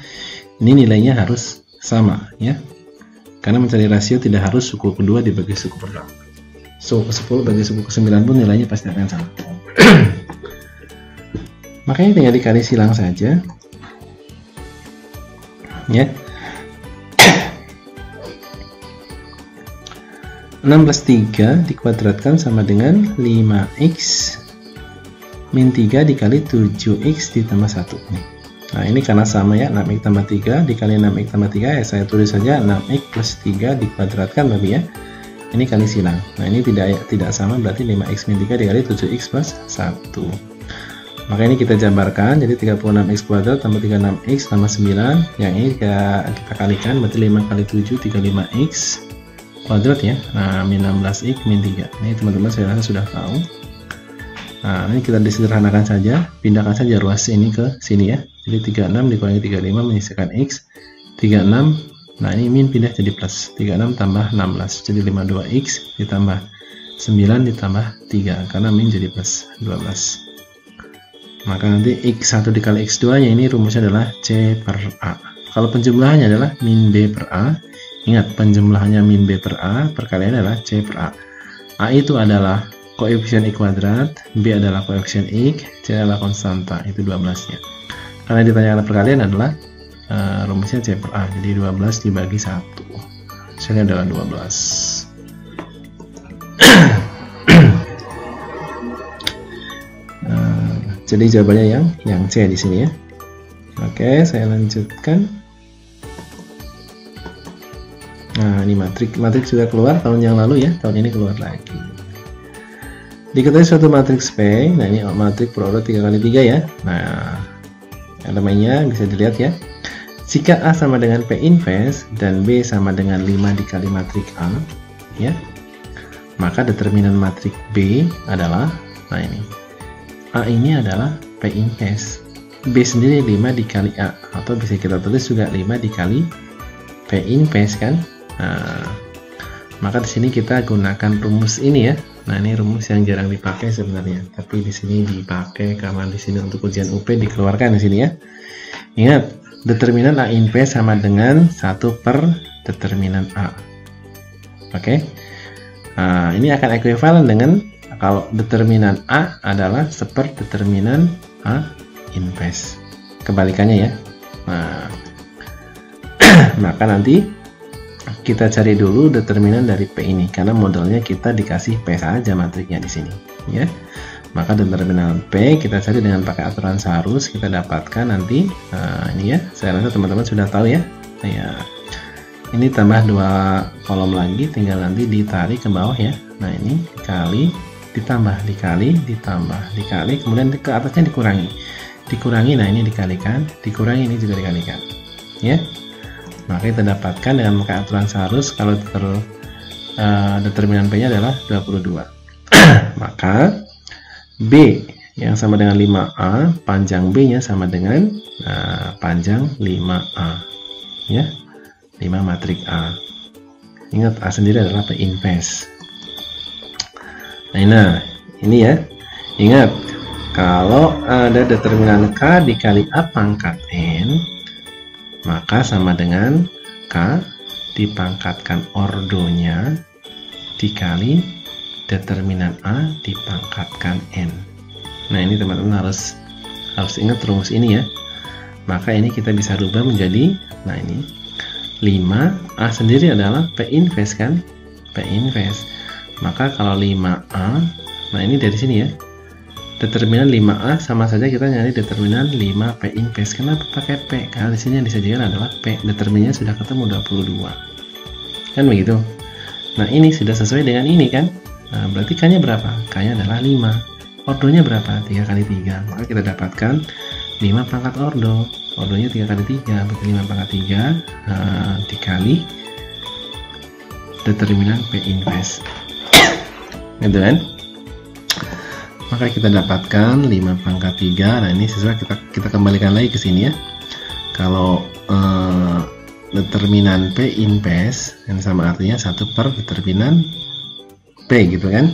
Ini nilainya harus sama ya. Karena mencari rasio tidak harus suku kedua dibagi suku pertama. Suku ke-10 bagi suku ke-9 pun nilainya pasti akan sama. Makanya tinggal dikali silang saja ya. 6 plus 3 dikuadratkan sama dengan 5x min 3 dikali 7x ditambah 1. Nah ini karena sama ya, 6x tambah 3 dikali 6x tambah 3 ya, saya tulis saja 6x plus 3 dikuadratkan tapi ya, ini kali silang. Nah ini tidak sama, berarti 5x min 3 dikali 7x plus 1. Maka ini kita jabarkan, jadi 36x kuadrat tambah 36x tambah 9, yang ini kita kalikan, berarti 5 kali 7 35x kuadrat ya. Nah min 16x min 3, ini teman-teman saya rasa sudah tahu. Nah ini kita disederhanakan saja, pindahkan saja ruas ini ke sini ya. Jadi 36 dikurangi 35 menyisakan x 36. Nah ini min pindah jadi plus, 36 tambah 16 jadi 52x ditambah 9 ditambah 3 karena min jadi plus 12. Maka nanti x1 dikali x2 nya ini rumusnya adalah C per A. Kalau penjumlahannya adalah min B per A, ingat penjumlahannya min B per A, perkaliannya adalah C per A. A itu adalah koefisien x kuadrat, B adalah koefisien x, C adalah konstanta, itu 12 nya. Karena ditanyakan perkalian adalah rumusnya C per A, jadi 12 dibagi 1, hasilnya adalah 12. Jadi jawabannya yang C di sini ya. Oke, saya lanjutkan. Nah, ini matriks sudah keluar tahun yang lalu ya, tahun ini keluar lagi. Diketahui suatu matriks P. Nah, ini matriks produk 3x3 ya. Nah, elemennya bisa dilihat ya. Jika A sama dengan P inverse dan B sama dengan 5 dikali matriks A ya, maka determinan matriks B adalah, nah ini A ini adalah P inverse, B sendiri 5 dikali A, atau bisa kita tulis juga 5 dikali P inverse kan. Nah, maka di sini kita gunakan rumus ini ya. Nah, ini rumus yang jarang dipakai sebenarnya, tapi di sini dipakai karena di sini untuk ujian UP dikeluarkan di sini ya. Ingat, determinan A inverse sama dengan 1 per determinan A. Oke. Nah, ini akan ekuivalen dengan kalau determinan A adalah 1 per determinan A inverse. Kebalikannya ya. Nah, maka nanti kita cari dulu determinan dari P ini, karena modelnya kita dikasih P saja matriknya di sini ya. Maka determinan P kita cari dengan pakai aturan seharus, kita dapatkan nanti. Nah, ini ya, saya rasa teman-teman sudah tahu ya. Nah, ya, ini tambah 2 kolom lagi, tinggal nanti ditarik ke bawah ya. Nah, ini dikali, ditambah, dikali, ditambah, dikali, kemudian ke atasnya dikurangi, nah ini dikalikan, dikurangi, ini juga dikalikan ya. Maka kita dapatkan dengan memakai aturan seharus kalau determinan P nya adalah 22. Maka B yang sama dengan 5A, panjang B nya sama dengan panjang 5A ya, 5 matriks A. Ingat, A sendiri adalah P inverse. Nah ini ya, ingat kalau ada determinan K dikali A pangkat N, maka sama dengan K dipangkatkan ordonya dikali determinan A dipangkatkan N. Nah, ini teman-teman harus ingat rumus ini ya. Maka ini kita bisa rubah menjadi, nah ini 5, A sendiri adalah P inverse kan, P inverse. Maka kalau 5A, nah ini dari sini ya, determinan 5A sama saja kita nyari determinan 5 P inverse. Kenapa pakai P? Karena di sini yang disajikan adalah P. Determinnya sudah ketemu 22. Kan begitu. Nah, ini sudah sesuai dengan ini kan? Nah, berarti K-nya berapa? K-nya adalah 5. Ordonya berapa? 3 kali 3. Maka kita dapatkan 5 pangkat ordo. Ordonya 3 kali 3, berarti 5 pangkat 3 dikali determinan P inverse. Gitu kan? Maka kita dapatkan 5 pangkat 3. Nah, ini sesuai, kita kembalikan lagi ke sini ya. Kalau determinan P inverse yang sama artinya 1 per determinan P gitu kan.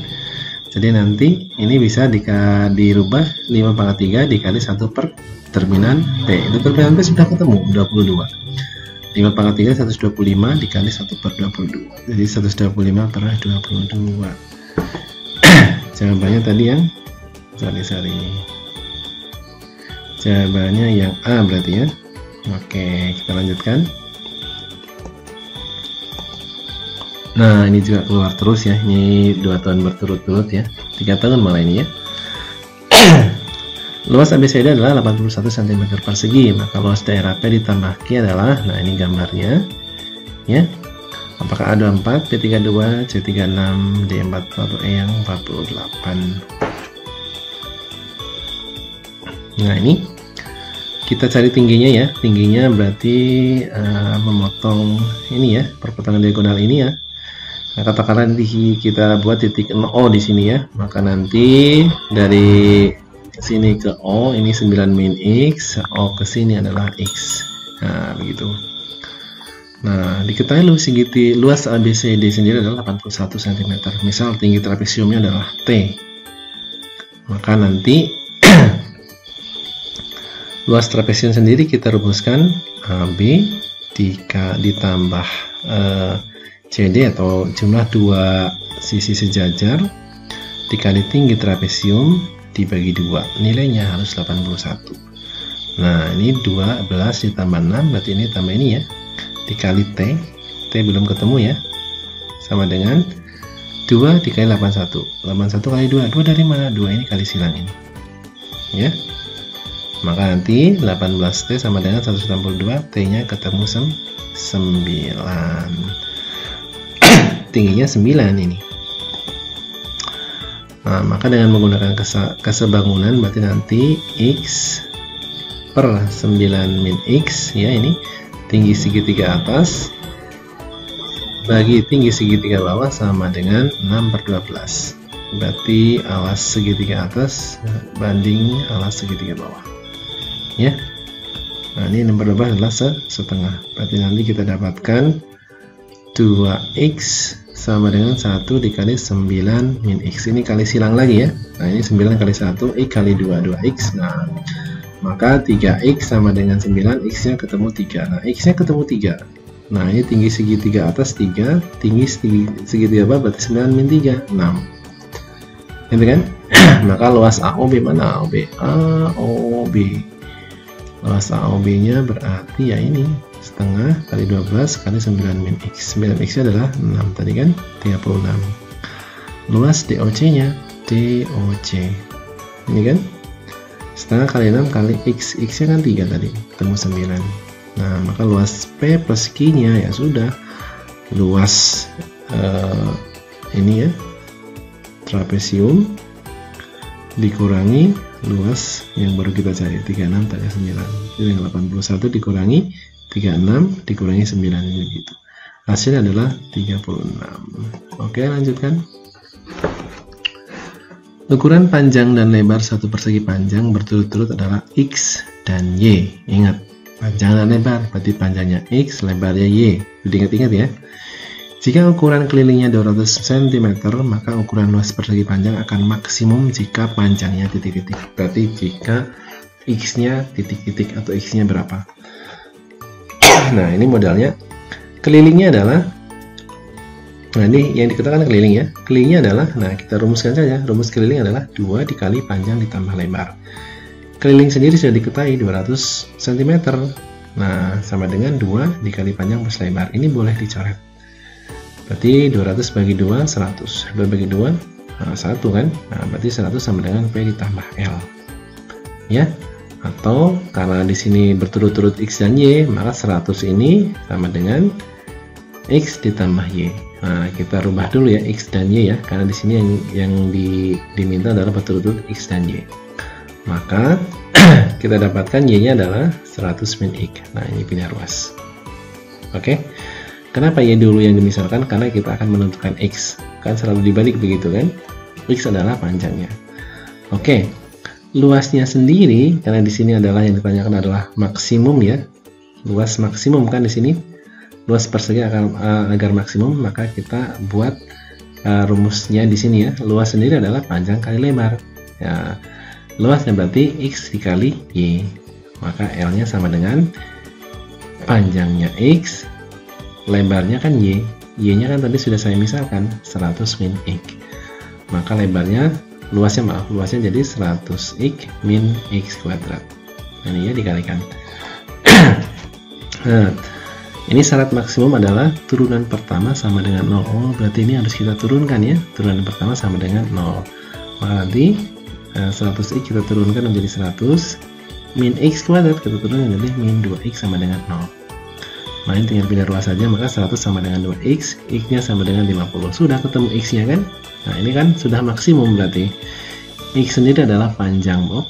Jadi nanti ini bisa dirubah 5 pangkat 3 dikali 1 per determinan P. Determinan P sudah ketemu 22. 5 pangkat 3 125 dikali 1 per 22. Jadi 125 per 22. Jawabannya tadi yang jawabannya yang A berarti ya. Oke, kita lanjutkan. Nah, ini juga keluar terus ya. Ini 2 tahun berturut-turut ya, 3 tahun malah ini ya. Luas ABCD adalah 81 cm persegi, maka luas daerah P ditambah Q adalah, nah ini gambarnya ya. Apakah A24, P32, C36, D41, E yang 48. Nah, ini kita cari tingginya ya. Tingginya berarti memotong ini ya, perpotongan diagonal ini ya. Nah, katakanlah nanti kita buat titik O di sini ya. Maka nanti dari sini ke O ini 9 min X, O ke sini adalah X. Nah, begitu. Nah, diketahui luas ABCD sendiri adalah 81 cm. Misal tinggi trapesiumnya adalah T. Maka nanti luas trapesium sendiri kita rumuskan AB ditambah CD atau jumlah 2 sisi sejajar dikali tinggi trapesium dibagi 2. Nilainya harus 81. Nah, ini 12 ditambah 6 berarti ini tambah ini ya. Dikali T belum ketemu ya, sama dengan 2 dikali 81. 81 kali 2 dari mana? 2 ini kali silang ini. ya. Maka nanti 18T sama dengan 162, T-nya ketemu 9. Tingginya 9 ini. Nah, maka dengan menggunakan kesebangunan berarti nanti X per 9 min X, ya, ini tinggi segitiga atas bagi tinggi segitiga bawah sama dengan 6/12. Berarti alas segitiga atas banding alas segitiga bawah, ya. Nah, ini nomor 12 adalah setengah. Berarti nanti kita dapatkan 2X sama dengan 1 dikali 9 min X. Ini kali silang lagi, ya. Nah, ini 9 kali 1, X kali 2, 2X. Nah, maka 3X sama dengan 9, X nya ketemu 3. Nah, X nya ketemu 3. Nah, ini tinggi segitiga atas 3, tinggi segitiga bawah berarti 9 min 3, 6. Gitu kan? Maka luas AOB mana? AOB. Luas AOB-nya berarti ya ini setengah kali 12 kali 9 min X. 9X nya adalah 6 tadi kan? 36. Luas DOC-nya DOC. Ini kan? Setengah kali 6 kali X. X-nya kan 3 tadi, ketemu 9. Nah, maka luas P plus Q-nya ya sudah luas ini ya, trapesium dikurangi luas yang baru kita cari, 36 kali 9. Jadi 81 dikurangi 36 dikurangi 9 ini gitu. Hasilnya adalah 36. Oke, lanjutkan. Ukuran panjang dan lebar satu persegi panjang berturut-turut adalah X dan Y. Ingat, panjang dan lebar berarti panjangnya X, lebarnya Y. Ingat-ingat ya. Jika ukuran kelilingnya 200 cm, maka ukuran luas persegi panjang akan maksimum jika panjangnya titik-titik. Berarti jika X-nya titik-titik atau X-nya berapa. Nah, ini modelnya. Kelilingnya adalah, nah ini yang dikatakan keliling ya. Kelilingnya adalah, nah kita rumuskan saja. Rumus keliling adalah 2 dikali panjang ditambah lebar. Keliling sendiri sudah diketahui 200 cm. Nah, sama dengan 2 dikali panjang plus lebar. Ini boleh dicoret. Berarti 200 bagi 2, 100. 2 bagi 2, 1 kan? Nah, berarti 100 sama dengan P ditambah L. Ya. Atau karena di sini berturut-turut X dan Y, maka 100 ini sama dengan X ditambah Y. Nah, kita rubah dulu ya X dan Y ya, karena di sini yang diminta adalah berturut-turut X dan Y. Maka kita dapatkan Y-nya adalah 100 min X. Nah, ini pindah ruas. Oke. Kenapa Y dulu yang dimisalkan? Karena kita akan menentukan X. Kan selalu dibalik begitu kan? X adalah panjangnya. Oke. Luasnya sendiri, karena di sini adalah yang ditanyakan adalah maksimum ya. Luas maksimum kan di sini. Luas persegi agar maksimum, maka kita buat rumusnya di sini ya. Luas sendiri adalah panjang kali lebar. Ya, luasnya berarti X dikali Y. Maka L-nya sama dengan panjangnya X, lebarnya kan Y. Y-nya kan tadi sudah saya misalkan 100 min X. Maka lebarnya, luasnya jadi 100 X min X kuadrat. Nah, ini ya dikalikan. Nah, ini syarat maksimum adalah turunan pertama sama dengan 0. Oh, berarti ini harus kita turunkan ya. Turunan pertama sama dengan 0. Maka nanti 100 X kita turunkan menjadi 100 min X kuadrat, kita turunkan menjadi min 2X sama dengan 0. Nah, ini tinggal pindah ruas saja, maka 100 sama dengan 2X, X-nya sama dengan 50. Sudah ketemu X-nya kan? Nah, ini kan sudah maksimum berarti. X sendiri adalah panjang, Bob.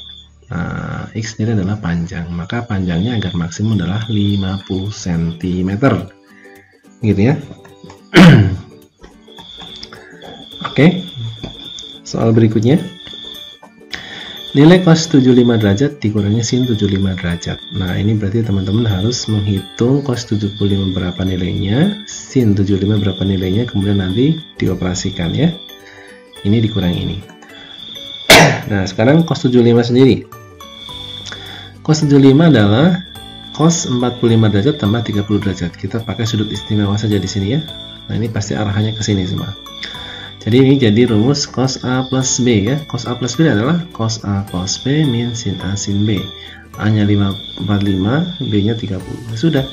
Nah, X sendiri adalah panjang, maka panjangnya agar maksimum adalah 50 cm. Gitu ya. Oke. Soal berikutnya. Nilai cos 75 derajat dikurangi sin 75 derajat. Nah, ini berarti teman-teman harus menghitung cos 75 berapa nilainya, sin 75 berapa nilainya, kemudian nanti dioperasikan ya. Ini dikurangi ini. Nah, sekarang cos 75 sendiri. Cos 75 adalah cos 45 derajat tambah 30 derajat. Kita pakai sudut istimewa saja di sini ya. Nah, ini pasti arahnya ke sini semua. Jadi ini jadi rumus cos A plus B ya. Cos A plus B adalah cos A cos B min sin A sin B. A-nya 45, B-nya 30. Sudah.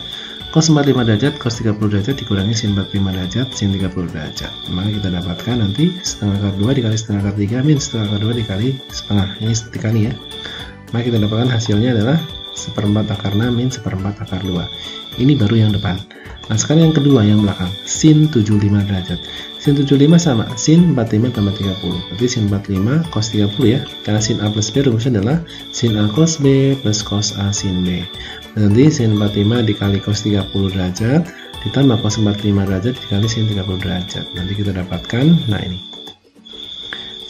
Cos 45 derajat, cos 30 derajat dikurangi sin 45 derajat, sin 30 derajat. Maka kita dapatkan nanti setengah akar 2 dikali setengah akar 3 min setengah akar 2 dikali setengah. Ini dikali ya. Maka kita dapatkan hasilnya adalah 1/4 akar 6 min 1/4 akar 2. Ini baru yang depan. Nah sekarang yang kedua, yang belakang, sin 75 derajat. Sin 75 sama sin 45 tambah 30, berarti sin 45 cos 30 ya, karena sin A plus B rumusnya adalah sin A cos B plus cos A sin B. Nanti sin 45 dikali cos 30 derajat ditambah cos 45 derajat dikali sin 30 derajat. Nanti kita dapatkan, nah ini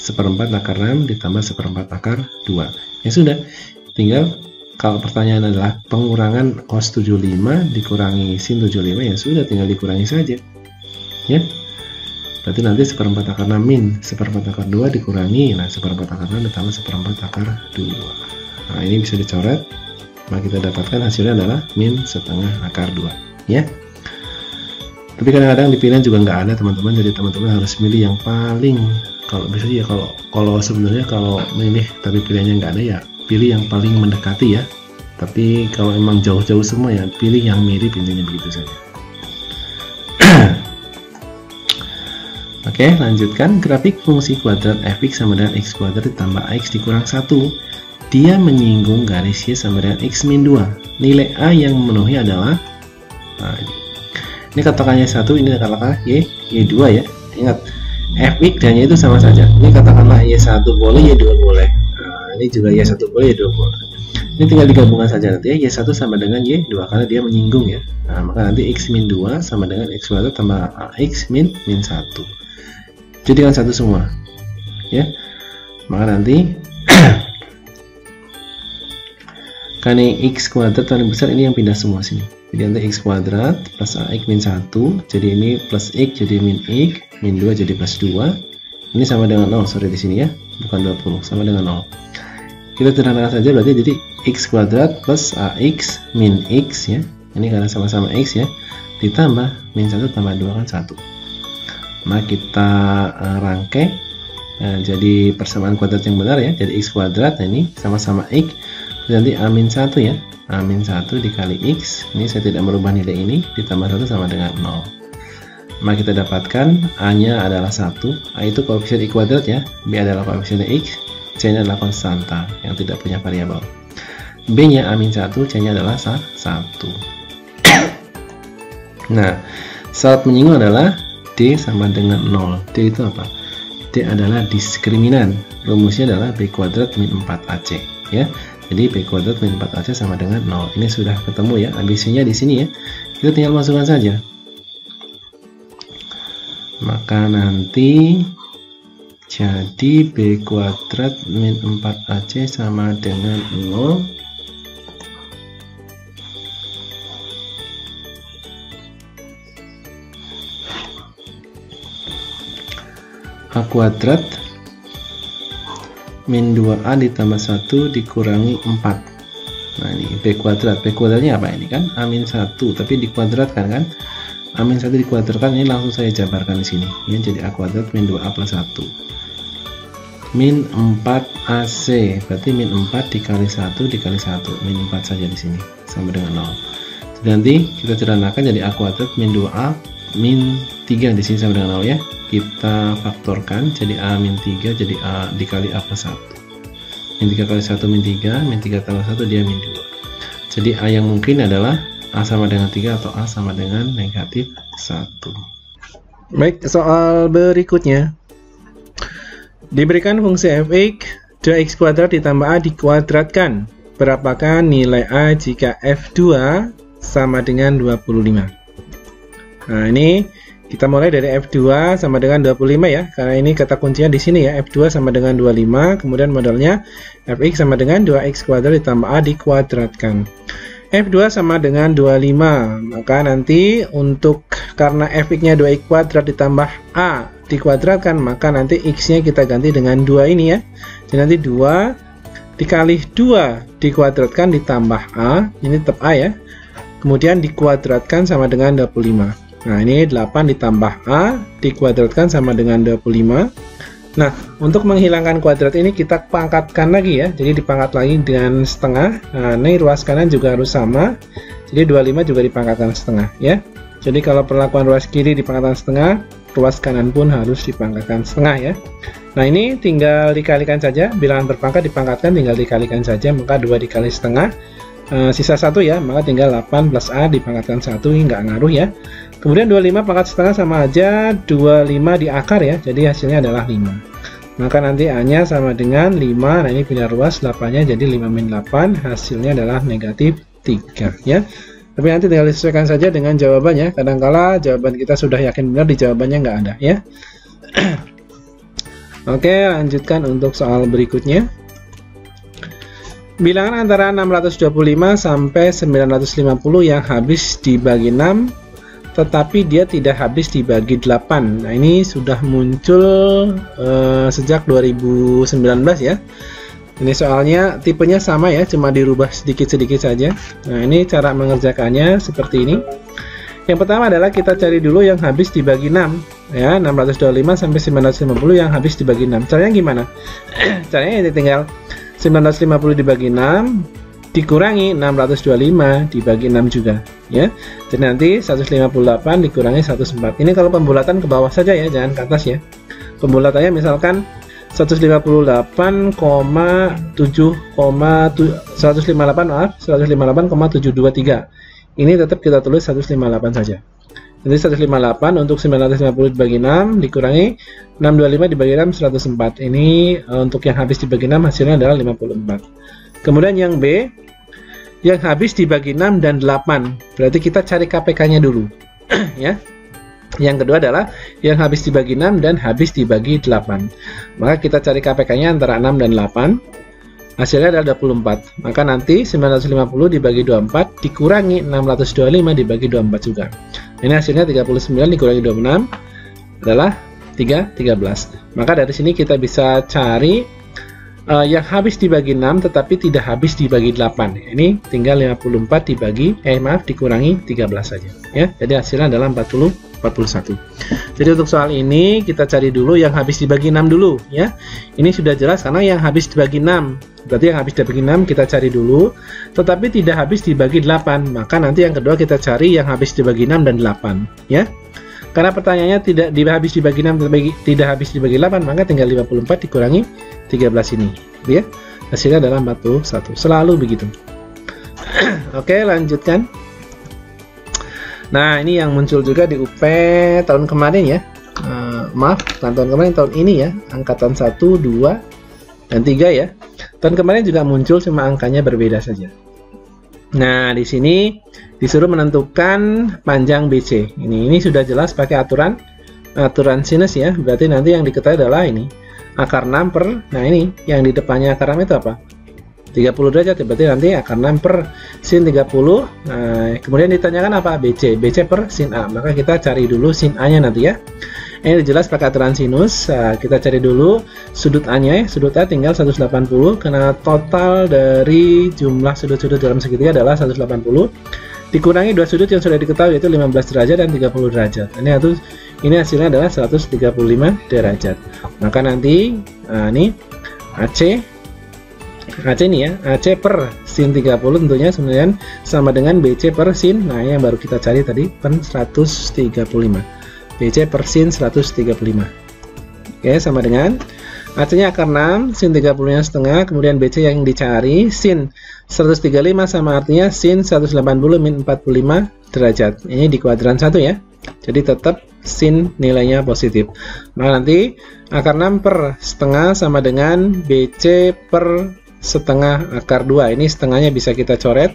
1/4 akar 6 ditambah 1/4 akar 2. Ya sudah, tinggal kalau pertanyaan adalah pengurangan cos 75 dikurangi sin 75, ya sudah tinggal dikurangi saja. Ya. Berarti nanti 1/4 akar 6 min 1/4 akar 2 dikurangi, nah 1/4 akar 6 ditambah 1/4 akar 2. Nah, ini bisa dicoret. Maka kita dapatkan hasilnya adalah min 1/2 akar 2, ya. Tapi kadang-kadang di pilihan juga nggak ada, teman-teman. Jadi teman-teman harus milih yang paling, kalau bisa ya, kalau sebenarnya kalau milih tapi pilihannya nggak ada, ya pilih yang paling mendekati ya. Tapi kalau emang jauh-jauh semua, ya pilih yang mirip, intinya begitu saja. Oke, lanjutkan. Grafik fungsi kuadrat fx sama dengan x kuadrat ditambah x dikurang 1. Dia menyinggung garis y sama dengan x min 2. Nilai a yang memenuhi adalah, nah, ini katakannya 1, ini katakanlah y2 ya. Ingat, fx dan y itu sama saja. Ini katakanlah y1 boleh, y2 boleh. Nah, ini juga y1 boleh, y2 boleh. Ini tinggal digabungkan saja nanti ya, y1 sama dengan y2 karena dia menyinggung ya. Nah, maka nanti x min 2 sama dengan x kuadrat tambah x min 1. Jadikan satu semua ya. Maka nanti karena x kuadrat paling besar, ini yang pindah semua sini. Jadi nanti x kuadrat plus ax min 1, jadi ini plus x jadi min x, min 2 jadi plus 2. Ini sama dengan 0, sorry di sini ya, bukan 20, sama dengan 0. Kita sederhanakan saja, berarti jadi x kuadrat plus ax min x ya. Ini karena sama-sama x ya, ditambah min 1 tambah 2 kan 1. Maka kita rangkai jadi persamaan kuadrat yang benar ya. Jadi x kuadrat, nah ini sama-sama x, nanti a min 1 ya, a min 1 dikali x, ini saya tidak merubah nilai ini, ditambah 1 sama dengan 0. Maka kita dapatkan a nya adalah 1, a itu koefisien x kuadrat ya, b adalah koefisien x, c nya adalah konstanta yang tidak punya variabel, b nya a min 1, c nya adalah 1. Nah, syarat menyinggung adalah D sama dengan 0. D itu apa? D adalah diskriminan. Rumusnya adalah B kuadrat min 4AC ya. Jadi B kuadrat min 4AC sama dengan 0. Ini sudah ketemu ya. ABC-nya di sini ya. Kita tinggal masukkan saja. Maka nanti jadi B kuadrat min 4AC sama dengan 0. A kuadrat min 2A ditambah 1 dikurangi 4. Nah ini B kuadrat. B kuadratnya apa ini kan? A min 1 tapi dikuadratkan kan? A min 1 dikuadratkan, ini langsung saya jabarkan di sini ya. Jadi A kuadrat min 2A plus 1 min 4AC, berarti min 4 dikali 1 dikali 1, min 4 saja di sini sama dengan 0. Jadi nanti kita sederhanakan jadi A kuadrat min 2A min 3 di sini sama dengan 0 ya. Kita faktorkan jadi A min 3 jadi A dikali A plus 1. Min 3 kali 1 min 3, min 3 tambah 1 dia min 2. Jadi A yang mungkin adalah A sama dengan 3 atau A sama dengan negatif 1. Baik, soal berikutnya. Diberikan fungsi fx 2x kuadrat ditambah A dikuadratkan. Berapakah nilai A jika f2 sama dengan 25? Nah ini kita mulai dari f2 sama dengan 25 ya, karena ini kata kuncinya di sini ya, f2 sama dengan 25, kemudian modelnya fx sama dengan 2x kuadrat ditambah a dikuadratkan. f2 sama dengan 25, maka nanti untuk karena fx-nya 2x kuadrat ditambah a dikuadratkan, maka nanti x-nya kita ganti dengan 2 ini ya. Jadi nanti 2 dikali 2 dikuadratkan ditambah a, ini tetap a ya, kemudian dikuadratkan sama dengan 25. Nah ini 8 ditambah A dikuadratkan sama dengan 25. Nah untuk menghilangkan kuadrat ini kita pangkatkan lagi ya. Jadi dipangkat lagi dengan setengah. Nah ini ruas kanan juga harus sama. Jadi 25 juga dipangkatkan setengah ya. Jadi kalau perlakuan ruas kiri dipangkatkan setengah, ruas kanan pun harus dipangkatkan setengah ya. Nah ini tinggal dikalikan saja, bilangan berpangkat dipangkatkan tinggal dikalikan saja, maka 2 dikali setengah, sisa 1 ya, maka tinggal 8 plus A dipangkatkan 1, ini nggak ngaruh ya. Kemudian 25 pangkat setengah sama aja 25 di akar ya, jadi hasilnya adalah 5. Maka nanti A-nya sama dengan 5, nah ini pindah ruas, 8-nya jadi 5 min 8, hasilnya adalah negatif 3 ya. Tapi nanti tinggal disesuaikan saja dengan jawabannya, kadangkala jawaban kita sudah yakin benar, di jawabannya nggak ada ya. Oke, lanjutkan untuk soal berikutnya. Bilangan antara 625 sampai 950 yang habis dibagi 6, tetapi dia tidak habis dibagi 8. Nah, ini sudah muncul sejak 2019 ya. Ini soalnya tipenya sama ya, cuma dirubah sedikit-sedikit saja. Nah, ini cara mengerjakannya seperti ini. Yang pertama adalah kita cari dulu yang habis dibagi 6 ya, 625 sampai 950 yang habis dibagi 6. Caranya gimana? Caranya ini tinggal 950 dibagi 6 dikurangi 625 dibagi 6 juga ya. Jadi nanti 158 dikurangi 104. Ini kalau pembulatan ke bawah saja ya, jangan ke atas ya. Pembulatannya misalkan 158,7 158,723. Ini tetap kita tulis 158 saja. Jadi 158 untuk 950 dibagi 6 dikurangi 625 dibagi 6 104. Ini untuk yang habis dibagi 6 hasilnya adalah 54. Kemudian yang B, yang habis dibagi 6 dan 8. Berarti kita cari KPK-nya dulu. Ya. Yang kedua adalah yang habis dibagi 6 dan habis dibagi 8. Maka kita cari KPK-nya antara 6 dan 8. Hasilnya adalah 24. Maka nanti 950 dibagi 24 dikurangi 625 dibagi 24 juga. Ini hasilnya 39 dikurangi 26 adalah 13. Maka dari sini kita bisa cari yang habis dibagi 6 tetapi tidak habis dibagi 8. Ini tinggal 54 dikurangi 13 saja ya. Jadi hasilnya adalah 41. Jadi untuk soal ini kita cari dulu yang habis dibagi 6 dulu ya. Ini sudah jelas karena yang habis dibagi 6. Berarti yang habis dibagi 6 kita cari dulu, tetapi tidak habis dibagi 8. Maka nanti yang kedua kita cari yang habis dibagi 6 dan 8 ya. Karena pertanyaannya tidak habis dibagi 6 tetapi tidak habis dibagi 8, maka tinggal 54 dikurangi 13 ini ya. Hasilnya adalah 41. Selalu begitu. Oke, lanjutkan. Nah, ini yang muncul juga di UP tahun kemarin ya. Maaf, tahun kemarin, tahun ini ya. Angkatan 1, 2, dan 3 ya. Tahun kemarin juga muncul, cuma angkanya berbeda saja. Nah, di sini disuruh menentukan panjang BC. Ini sudah jelas pakai aturan sinus ya. Berarti nanti yang diketahui adalah ini. Akar 6 per, nah ini yang di depannya akar 6 itu apa? 30 derajat, berarti nanti akar 6 per sin 30. Nah, kemudian ditanyakan apa? BC per sin A. Maka kita cari dulu sin A nya nanti ya. Ini jelas pakai aturan sinus. Kita cari dulu sudut A nya ya. Sudut A tinggal 180 karena total dari jumlah sudut-sudut dalam segitiga adalah 180 dikurangi dua sudut yang sudah diketahui yaitu 15 derajat dan 30 derajat. Ini hasilnya adalah 135 derajat. Maka nanti ini AC ini ya, AC per sin 30 tentunya sebenarnya sama dengan BC per sin. Nah, yang baru kita cari tadi per 135. BC per sin 135. Oke, sama dengan AC-nya akar 6, sin 30-nya setengah, kemudian BC yang dicari sin 135 sama artinya sin 180 min 45 derajat. Ini di kuadran 1 ya. Jadi tetap sin nilainya positif. Maka nanti akar 6 per setengah sama dengan BC per setengah akar 2. Ini setengahnya bisa kita coret.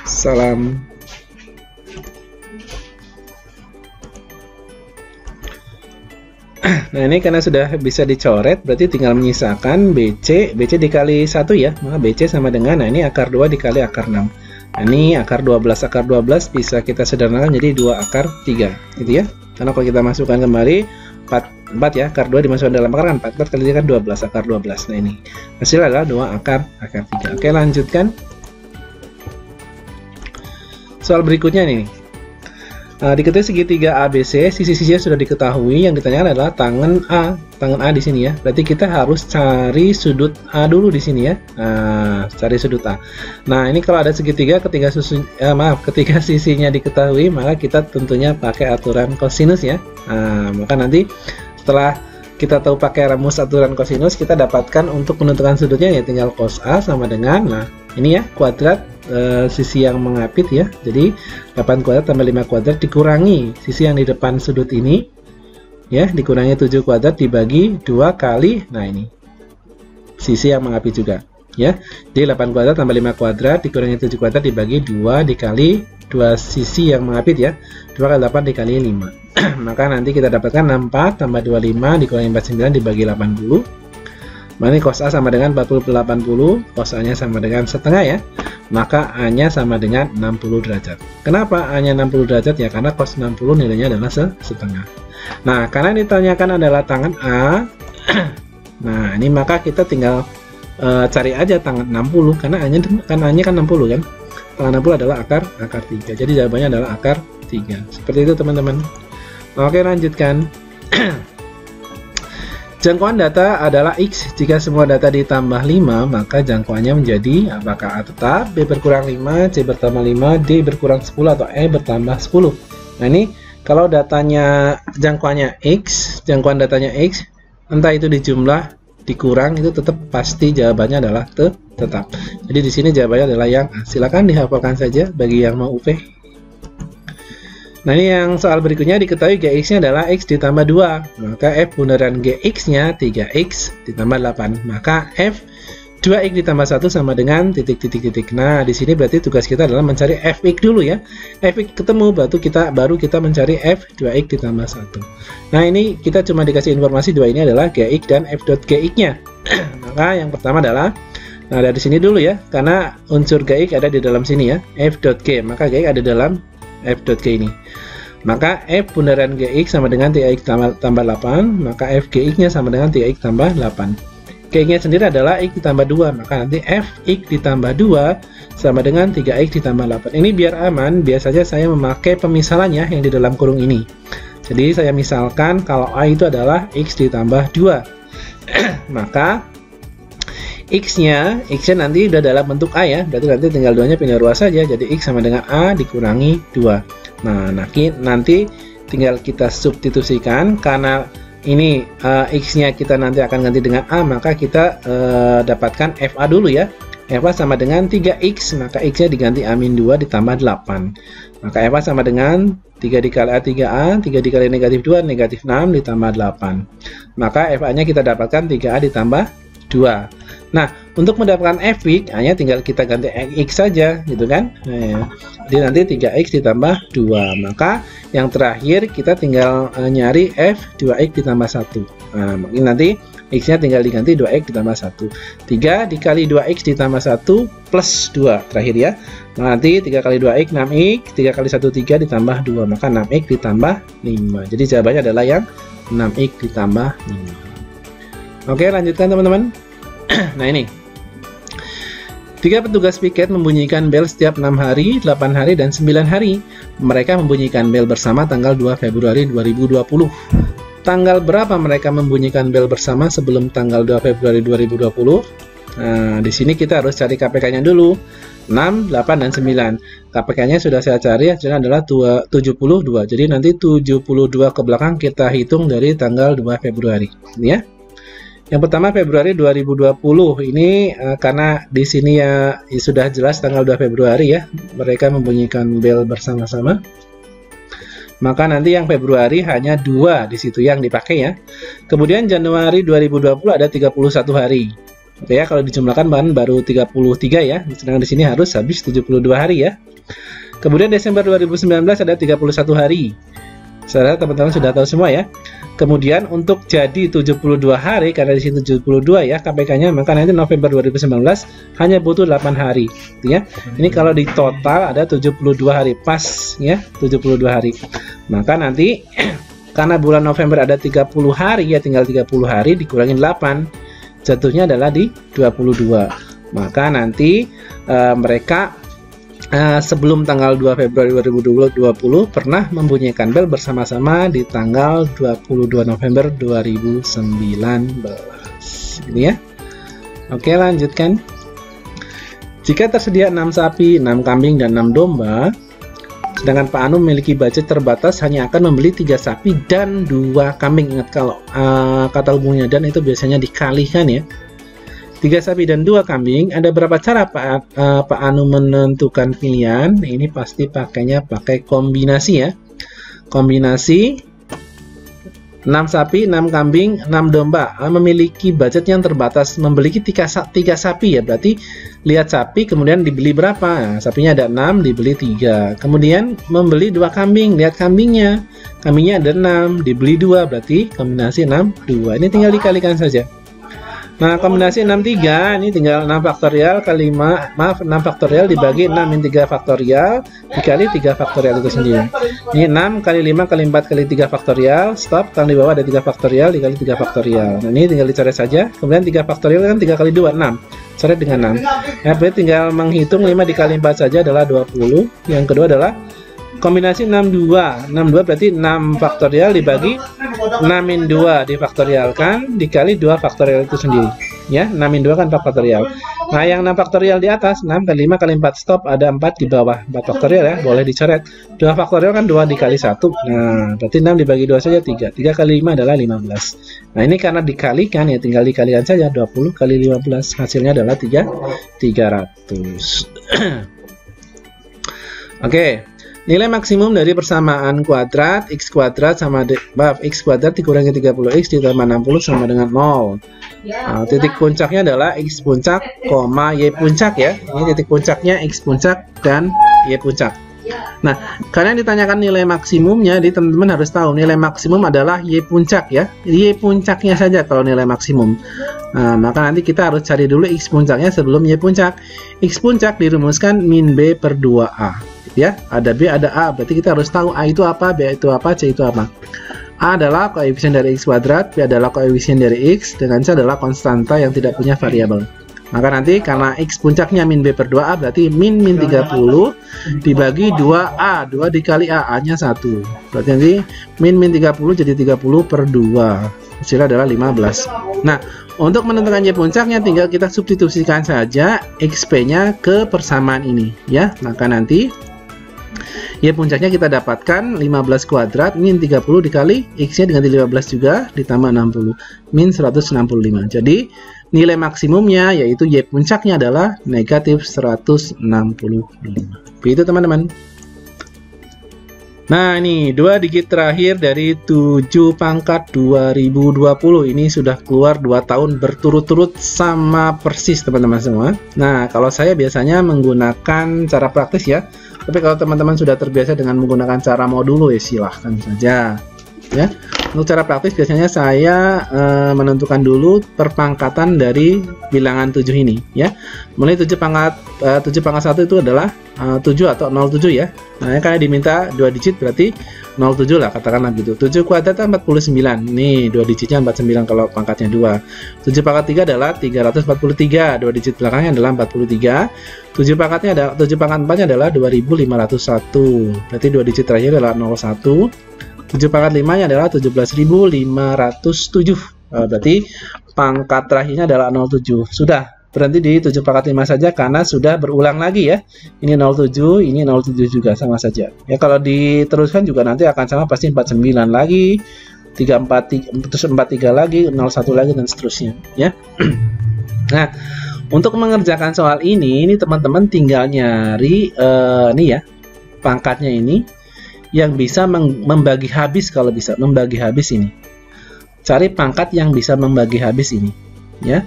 Salam. Nah, ini karena sudah bisa dicoret, berarti tinggal menyisakan BC dikali 1 ya. Maka BC sama dengan, nah ini akar 2 dikali akar 6. Nah, ini akar 12 bisa kita sederhanakan jadi 2 akar 3 gitu ya. Karena kalau kita masukkan kembali 4 ya, akar 2 dimasukkan dalam akar kan 4 kali kan 12 akar 12. Nah, ini hasil adalah 2 akar 3. Oke, lanjutkan. Soal berikutnya nih. Diketahui segitiga ABC, sisi-sisinya sudah diketahui. Yang ditanyakan adalah tangan A di sini ya. Berarti kita harus cari sudut A dulu di sini ya. Cari sudut A. Nah, ini kalau ada segitiga, ketika sisinya diketahui, maka kita tentunya pakai aturan kosinus ya. Maka nanti setelah kita tahu pakai rumus aturan kosinus, kita dapatkan untuk menentukan sudutnya ya tinggal cos A sama dengan, nah ini ya, kuadrat sisi yang mengapit ya. Jadi 8 kuadrat tambah 5 kuadrat dikurangi sisi yang di depan sudut ini ya, dikurangi 7 kuadrat dibagi 2 kali, nah ini sisi yang mengapit juga ya. Jadi 8 kuadrat tambah 5 kuadrat dikurangi 7 kuadrat dibagi 2 dikali 2 sisi yang mengapit ya, 2 kali 8 dikali 5. Maka nanti kita dapatkan 64 tambah 25 dikurangi 49 dibagi 80. Maka ini cos A sama dengan 40 per 80, cos A nya sama dengan setengah ya. Maka A nya sama dengan 60 derajat. Kenapa A nya 60 derajat ya? Karena cos 60 nilainya adalah setengah. Nah, karena ditanyakan adalah tangan A. Nah, ini maka kita tinggal cari aja tangan 60, karena A nya kan 60 kan. Tangan 60 adalah akar 3. Jadi jawabannya adalah akar 3. Seperti itu teman-teman. Oke, lanjutkan. Jangkauan data adalah X. Jika semua data ditambah 5, maka jangkauannya menjadi apakah A tetap, B berkurang 5, C bertambah 5, D berkurang 10, atau E bertambah 10. Nah, ini kalau datanya jangkauannya X, jangkauan datanya X, entah itu dijumlah, dikurang, itu tetap pasti jawabannya adalah tetap. Jadi di sini jawabannya adalah yang A. Silakan dihafalkan saja bagi yang mau UP. Nah, ini yang soal berikutnya, diketahui GX-nya adalah X ditambah 2. Maka F bundaran GX-nya 3X ditambah 8. Maka F 2X ditambah 1 sama dengan titik-titik-titik. Nah, di sini berarti tugas kita adalah mencari Fx dulu ya. Fx ketemu, baru kita mencari F 2X ditambah 1. Nah, ini kita cuma dikasih informasi dua ini adalah GX dan F.GX-nya. Maka yang pertama adalah, nah dari sini dulu ya, karena unsur GX ada di dalam sini ya, F.G, maka GX ada dalam F.G ini. Maka F bundaran GX sama dengan 3X tambah 8, maka Fgx nya sama dengan 3X tambah 8. Gx nya sendiri adalah X ditambah 2, maka nanti Fx ditambah 2 sama dengan 3X ditambah 8. Ini biar aman, biasanya saya memakai pemisalannya yang di dalam kurung ini. Jadi saya misalkan kalau A itu adalah X ditambah 2. Maka X-nya nanti udah dalam bentuk A ya, berarti nanti tinggal 2-nya pindah ruas saja, jadi X sama dengan A dikurangi 2. Nah, nanti tinggal kita substitusikan, karena ini X-nya kita nanti akan ganti dengan A, maka kita dapatkan FA dulu ya. FA sama dengan 3X, maka X-nya diganti A-2 ditambah 8. Maka FA sama dengan 3 dikali A 3A, 3 dikali negatif 2, negatif 6 ditambah 8. Maka FA-nya kita dapatkan 3A ditambah 2. Nah, untuk mendapatkan Fx, hanya tinggal kita ganti X saja, gitu kan? Nah, jadi nanti 3X ditambah 2. Maka yang terakhir kita tinggal nyari F 2X ditambah 1. Nah, mungkin nanti X-nya tinggal diganti 2X ditambah 1. 3 dikali 2X ditambah 1 plus 2 terakhir ya. Nah, nanti 3 kali 2X 6X, 3 kali 1 3 ditambah 2, maka 6X ditambah 5. Jadi jawabannya adalah yang 6X ditambah 5. Oke, lanjutkan teman-teman. Nah, ini 3 petugas piket membunyikan bel setiap 6 hari, 8 hari, dan 9 hari. Mereka membunyikan bel bersama tanggal 2 Februari 2020. Tanggal berapa mereka membunyikan bel bersama sebelum tanggal 2 Februari 2020? Nah, di sini kita harus cari KPK-nya dulu. 6, 8, dan 9. KPK-nya sudah saya cari, hasilnya adalah 72. Jadi nanti 72 ke belakang kita hitung dari tanggal 2 Februari. Ini ya. Yang pertama Februari 2020 ini karena di sini ya sudah jelas tanggal 2 Februari ya, mereka membunyikan bel bersama-sama. Maka nanti yang Februari hanya 2 di situ yang dipakai ya. Kemudian Januari 2020 ada 31 hari. Oke ya, kalau dijumlahkan baru 33 ya. Sedangkan di sini harus habis 72 hari ya. Kemudian Desember 2019 ada 31 hari. Saya teman-teman sudah tahu semua ya. Kemudian untuk jadi 72 hari, karena di sini 72 ya KPK-nya, maka nanti November 2019 hanya butuh 8 hari ya. Ini kalau di total ada 72 hari pas ya, 72 hari. Maka nanti karena bulan November ada 30 hari ya, tinggal 30 hari dikurangin 8, jatuhnya adalah di 22. Maka nanti mereka sebelum tanggal 2 Februari 2020 pernah membunyikan bel bersama-sama di tanggal 22 November 2019. Ini ya. Oke, lanjutkan. Jika tersedia 6 sapi, 6 kambing, dan 6 domba, sedangkan Pak Anu memiliki budget terbatas hanya akan membeli 3 sapi dan 2 kambing. Ingat kalau kata hubungnya dan itu biasanya dikalikan ya. 3 sapi dan 2 kambing. Ada berapa cara Pak Anu menentukan pilihan? Ini pasti pakainya pakai kombinasi ya. Kombinasi 6 sapi, 6 kambing, 6 domba. Memiliki budget yang terbatas, memiliki 3 sapi ya. Berarti lihat sapi kemudian dibeli berapa. Nah, sapinya ada 6, dibeli 3. Kemudian membeli 2 kambing, lihat kambingnya. Kambingnya ada 6, dibeli 2. Berarti kombinasi 6, 2. Ini tinggal dikalikan saja. Nah, kombinasi 63 ini tinggal 6 faktorial kali 6 faktorial dibagi 6 min 3 faktorial dikali 3 faktorial itu sendiri. Ini 6 kali 5 kali 4 kali 3 faktorial, stop, kan di bawah ada 3 faktorial dikali 3 faktorial. Nah, ini tinggal dicoret saja. Kemudian 3 faktorial kan 3 kali 2, 6. Coret dengan 6. Ya, berarti tinggal menghitung 5 dikali 4 saja adalah 20. Yang kedua adalah kombinasi 62. 62 berarti 6 faktorial dibagi 6 min 2 difaktorialkan dikali 2 faktorial itu sendiri. Ya, 6 min 2 kan 4 faktorial. Nah, yang 6 faktorial di atas, 6 kali 5 kali 4 stop, ada 4 di bawah. 4 faktorial ya, boleh dicoret. 2 faktorial kan 2 dikali 1. Nah, berarti 6 dibagi 2 saja 3. 3 kali 5 adalah 15. Nah, ini karena dikalikan ya, tinggal dikalikan saja 20 kali 15. Hasilnya adalah 300. Oke. Nilai maksimum dari persamaan kuadrat x kuadrat sama x kuadrat dikurangi 30x ditambah 60 sama dengan 0. Nah, titik puncaknya adalah x puncak, y puncak ya. Ini titik puncaknya x puncak dan y puncak. Nah, karena ditanyakan nilai maksimumnya, jadi teman-teman harus tahu nilai maksimum adalah y puncak ya. Y puncaknya saja kalau nilai maksimum. Nah, maka nanti kita harus cari dulu x puncaknya sebelum y puncak. X puncak dirumuskan min b per 2a. Ya, ada B, ada A, berarti kita harus tahu A itu apa, B itu apa, C itu apa. A adalah koefisien dari X kuadrat, B adalah koefisien dari X, dengan C adalah konstanta yang tidak punya variabel. Maka nanti karena X puncaknya min B per 2A, berarti min 30 dibagi 2A, 2 dikali A, A-nya 1. Berarti nanti min 30 jadi 30 per 2. Hasilnya adalah 15. Nah, untuk menentukan Y puncaknya tinggal kita substitusikan saja XP-nya ke persamaan ini. Ya, maka nanti Y puncaknya kita dapatkan 15 kuadrat min 30 dikali X-nya dengan 15 juga ditambah 60 min 165. Jadi nilai maksimumnya yaitu Y puncaknya adalah negatif 165. Begitu teman-teman. Nah, ini 2 digit terakhir dari 7 pangkat 2020. Ini sudah keluar 2 tahun berturut-turut sama persis teman-teman semua. Nah, kalau saya biasanya menggunakan cara praktis ya. Tapi kalau teman-teman sudah terbiasa dengan menggunakan cara modulo ya silahkan saja. Ya, untuk cara praktis biasanya saya menentukan dulu perpangkatan dari bilangan 7 ini ya. Mulai 7 pangkat 1 itu adalah 7 atau 07 ya. Nah, karena diminta 2 digit berarti 07 lah katakanlah gitu. 7 kuadrat 49. Nih 2 digitnya 49 kalau pangkatnya 2. 7 pangkat 3 adalah 343. 2 digit belakangnya adalah 43. 7 pangkat 4-nya adalah 2501. Berarti 2 digit terakhir adalah 01. 7 pangkat 5-nya adalah 17.507. Berarti pangkat terakhirnya adalah 07. Sudah, berhenti di 7 pangkat 5 saja karena sudah berulang lagi ya. Ini 07, ini 07 juga sama saja. Ya, kalau diteruskan juga nanti akan sama pasti 49 lagi, 343, terus 43 lagi, 01 lagi dan seterusnya ya. Nah, untuk mengerjakan soal ini teman-teman tinggal nyari nih ya, pangkatnya ini yang bisa membagi habis, kalau bisa membagi habis ini. Cari pangkat yang bisa membagi habis ini, ya.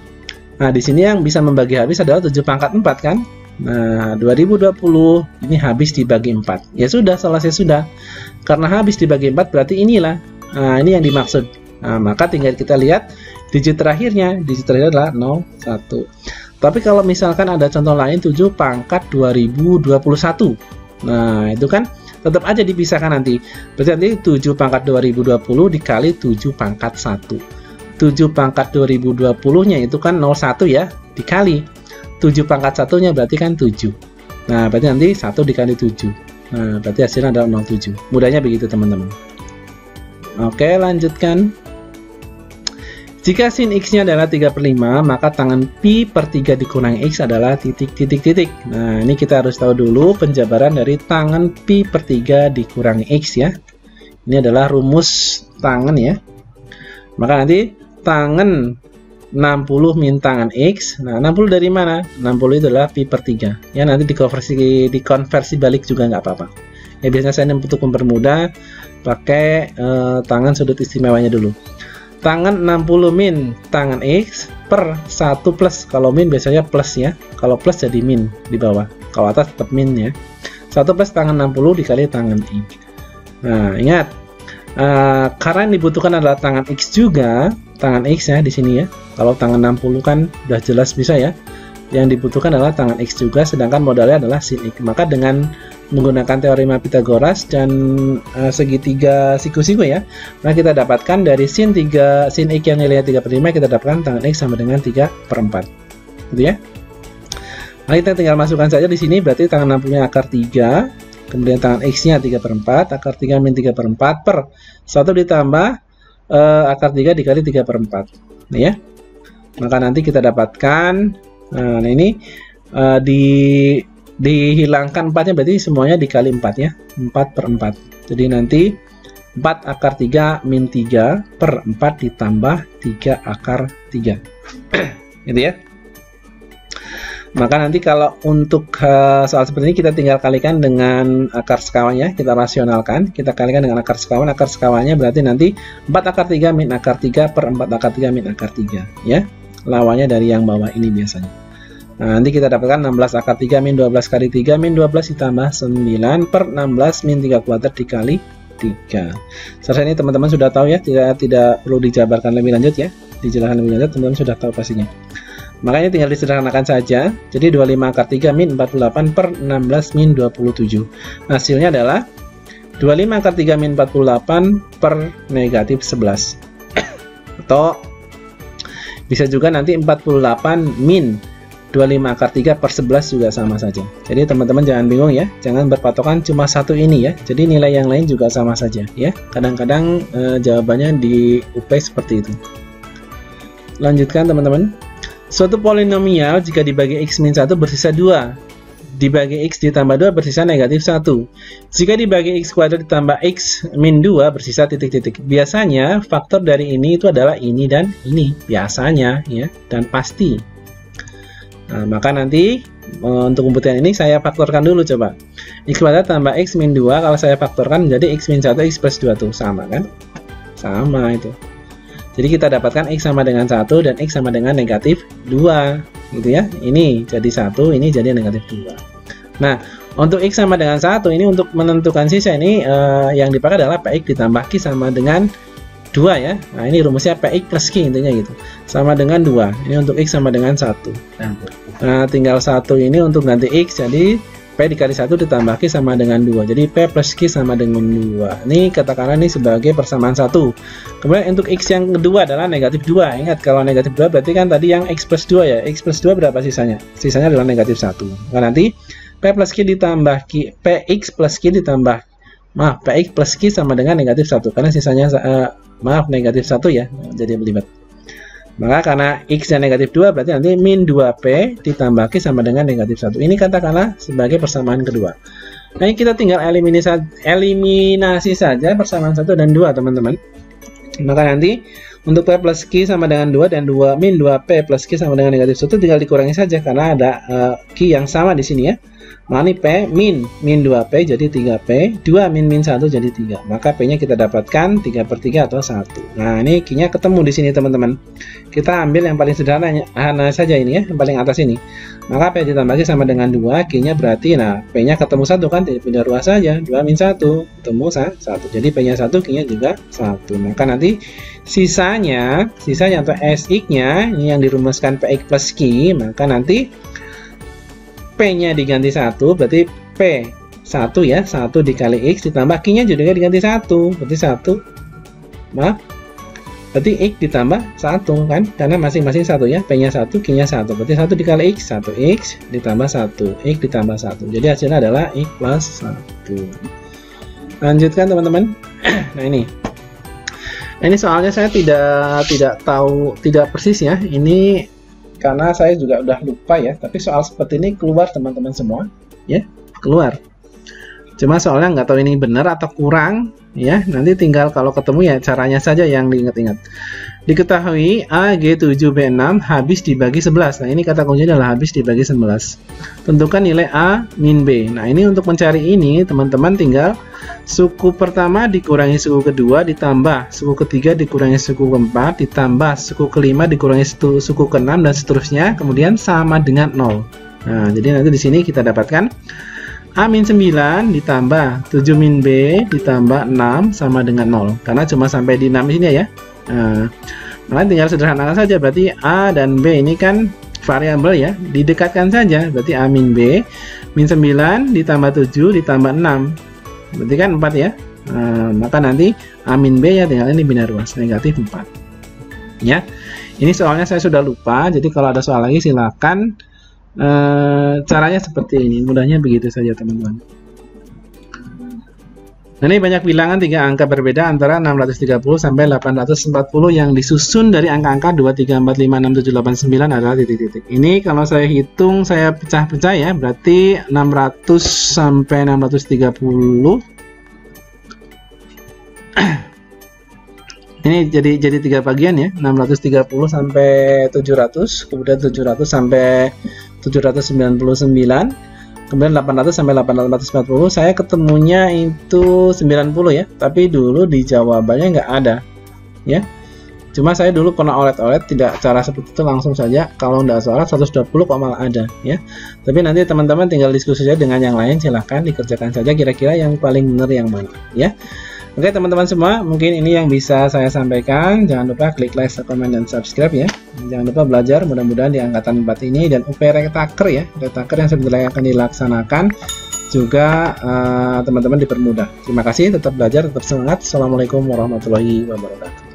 Nah, di sini yang bisa membagi habis adalah 7 pangkat 4 kan? Nah, 2020 ini habis dibagi 4. Ya sudah, selesai sudah. Karena habis dibagi 4 berarti inilah. Nah, ini yang dimaksud. Nah, maka tinggal kita lihat digit terakhirnya. Digit terakhir adalah 01. Tapi kalau misalkan ada contoh lain 7 pangkat 2021. Nah, itu kan tetap aja dipisahkan nanti. Berarti nanti 7 pangkat 2020 dikali 7 pangkat 1. 7 pangkat 2020-nya itu kan 01 ya, dikali 7 pangkat 1-nya berarti kan 7. Nah, berarti nanti 1 dikali 7. Nah, berarti hasilnya adalah 0,7. Mudahnya begitu, teman-teman. Oke, lanjutkan. Jika sin X-nya adalah 3/5, maka tangan pi per 3 dikurangi X adalah titik. Nah, ini kita harus tahu dulu penjabaran dari tangan pi per 3 dikurangi X ya. Ini adalah rumus tangan ya. Maka nanti tangan 60 min tangan X. Nah, 60 dari mana? 60 itu adalah pi per 3. Ya, nanti dikonversi balik juga nggak apa-apa. Ya, biasanya saya untuk mempermudah pakai tangan sudut istimewanya dulu. Tangan 60 min tangan X per 1 plus. Kalau min biasanya plus ya. Kalau plus jadi min di bawah. Kalau atas tetap min ya. 1 plus tangan 60 dikali tangan X. Nah, ingat. Karena yang dibutuhkan adalah tangan X juga. Tangan X ya di sini ya. Kalau tangan 60 kan udah jelas bisa ya. Yang dibutuhkan adalah tangan X juga. Sedangkan modalnya adalah sin X. Maka dengan menggunakan teorema Pythagoras dan segitiga siku-siku ya, nah kita dapatkan dari sin X yang nilainya 3/5, kita dapatkan tangan X sama dengan 3/4 gitu ya. Nah, kita tinggal masukkan saja di sini, berarti tangan 60 nya akar 3, kemudian tangan X nya 3/4, akar 3 min 3/4 per 1 ditambah akar 3 dikali 3/4 nah ya. Maka nanti kita dapatkan, nah ini dihilangkan 4-nya, berarti semuanya dikali 4 ya, 4/4. Jadi nanti 4 akar 3 min 3 per 4 ditambah 3 akar 3 gitu ya. Maka nanti kalau untuk soal seperti ini kita tinggal kalikan dengan akar sekawannya, kita rasionalkan, kita kalikan dengan akar sekawan. Akar sekawannya berarti nanti 4 akar 3 min akar 3 per 4 akar 3 min akar 3 ya. Lawannya dari yang bawah ini biasanya. Nah, nanti kita dapatkan 16 akar 3 min 12 kali 3 min 12 ditambah 9 per 16 min 3 kuadrat dikali 3. Selesai ini teman-teman sudah tahu ya, tidak perlu dijabarkan lebih lanjut ya. Dijelaskan lebih lanjut, teman-teman sudah tahu pastinya. Makanya tinggal disederhanakan saja. Jadi 25 akar 3 min 48 per 16 min 27. Hasilnya adalah 25 akar 3 min 48 per negatif 11. Atau bisa juga nanti 48 min 25 akar 3 per 11 juga sama saja. Jadi teman-teman jangan bingung ya, jangan berpatokan cuma satu ini ya. Jadi nilai yang lain juga sama saja ya. Kadang-kadang jawabannya di UP seperti itu. Lanjutkan teman-teman. Suatu polinomial jika dibagi X min 1 bersisa 2. Dibagi X ditambah 2 bersisa negatif 1. Jika dibagi X kuadrat ditambah X min 2 bersisa titik-titik. Biasanya faktor dari ini itu adalah ini dan ini. Biasanya ya, dan pasti. Nah, maka nanti untuk pembuktian ini saya faktorkan dulu coba. X kuadrat tambah X min 2 kalau saya faktorkan menjadi X min 1 X plus 2 tuh sama kan? Sama itu. Jadi kita dapatkan X sama dengan 1 dan X sama dengan negatif 2 gitu ya. Ini jadi 1, ini jadi negatif 2. Nah, untuk X sama dengan 1 ini untuk menentukan sisa ini yang dipakai adalah PX ditambah Q sama dengan 2 ya. Nah, ini rumusnya PX plus Q intinya gitu. Sama dengan 2. Ini untuk X sama dengan 1. Nah, tinggal 1 ini untuk ganti X, jadi P dikali 1 ditambah Q sama dengan 2. Jadi P plus Q sama dengan 2. Ini katakanlah ini sebagai persamaan 1. Kemudian untuk X yang kedua adalah negatif 2. Ingat kalau negatif 2 berarti kan tadi yang X plus 2 ya. X plus 2 berapa sisanya? Sisanya adalah negatif 1. Nah, nanti P plus Q ditambah Q, PX plus Q ditambah, maaf, PX plus Q sama dengan negatif 1. Karena sisanya, negatif 1 ya. Jadi berlipat. Maka karena X dan negatif 2 berarti nanti min 2P ditambah Q sama dengan negatif 1. Ini katakanlah sebagai persamaan kedua. Nah, ini kita tinggal eliminasi saja persamaan 1 dan 2 teman-teman. Maka nanti untuk P plus Q sama dengan 2 dan 2 min 2P plus Q sama dengan negatif 1 tinggal dikurangi saja karena ada Q yang sama di sini ya. Nah, ini P min 2P jadi 3P, 2 min 1 jadi 3. Maka P-nya kita dapatkan 3/3 atau 1. Nah, ini Q-nya ketemu di sini teman-teman. Kita ambil yang paling sederhana saja ini ya, yang paling atas ini. Maka P ditambah Q sama dengan 2, Q-nya berarti, nah, P-nya ketemu 1 kan, pindah ruas saja, 2 min 1, ketemu 1. Jadi P-nya 1, Q-nya juga 1. Maka nanti sisanya atau SX-nya, ini yang dirumuskan PX plus Q, maka nanti P-nya diganti 1, berarti P1 ya, 1 dikali X ditambah Q-nya juga diganti 1, berarti 1, maaf, Berarti X ditambah 1 kan, karena masing-masing 1 ya, P-nya 1, Q-nya 1. Berarti 1 dikali X, 1X ditambah 1, X ditambah 1. Jadi hasilnya adalah X plus 1. Lanjutkan teman-teman. Nah ini soalnya saya tidak tahu, tidak persis ya. Ini karena saya juga udah lupa ya. Tapi soal seperti ini keluar teman-teman semua, ya keluar. Cuma soalnya nggak tahu ini benar atau kurang, ya. Nanti tinggal kalau ketemu ya caranya saja yang diingat-ingat. Diketahui A, G, 7, B, 6 habis dibagi 11. Nah ini kata kuncinya adalah habis dibagi 11. Tentukan nilai A min B. Nah ini untuk mencari ini teman-teman tinggal suku pertama dikurangi suku kedua ditambah suku ketiga dikurangi suku keempat ditambah suku kelima dikurangi suku keenam dan seterusnya, kemudian sama dengan 0. Nah jadi nanti di sini kita dapatkan A min 9 ditambah 7 min B ditambah 6 sama dengan 0. Karena cuma sampai di 6 ini ya. Nah, tinggal sederhanakan saja. Berarti A dan B ini kan variabel ya. Didekatkan saja. Berarti A min B min 9 ditambah 7 ditambah 6. Berarti kan 4 ya. Maka nanti A min B ya tinggal ini bina ruas negatif 4. Ya. Ini soalnya saya sudah lupa. Jadi kalau ada soal lagi silakan. Caranya seperti ini, mudahnya begitu saja teman-teman. Nah, ini banyak bilangan 3 angka berbeda antara 630 sampai 840 yang disusun dari angka-angka 2, 3, 4, 5, 6, 7, 8, 9 adalah titik-titik. Ini kalau saya hitung, saya pecah-pecah ya, berarti 600 sampai 630. Ini jadi 3 bagian ya, 630 sampai 700, kemudian 700 sampai 799, kemudian 800 sampai 840. Saya ketemunya itu 90 ya, tapi dulu di jawabannya nggak ada ya. Cuma saya dulu pernah olet-olet, tidak cara seperti itu langsung saja. Kalau nggak salah 120 kok malah ada ya. Tapi nanti teman-teman tinggal diskusi saja dengan yang lain, silahkan dikerjakan saja kira-kira yang paling benar yang mana ya. Oke teman-teman semua, mungkin ini yang bisa saya sampaikan. Jangan lupa klik like, komen, dan subscribe ya. Jangan lupa belajar, mudah-mudahan di angkatan 4 ini dan UP Retaker ya, Retaker yang sebentar lagi akan dilaksanakan juga teman-teman dipermudah. Terima kasih, tetap belajar, tetap semangat. Assalamualaikum warahmatullahi wabarakatuh.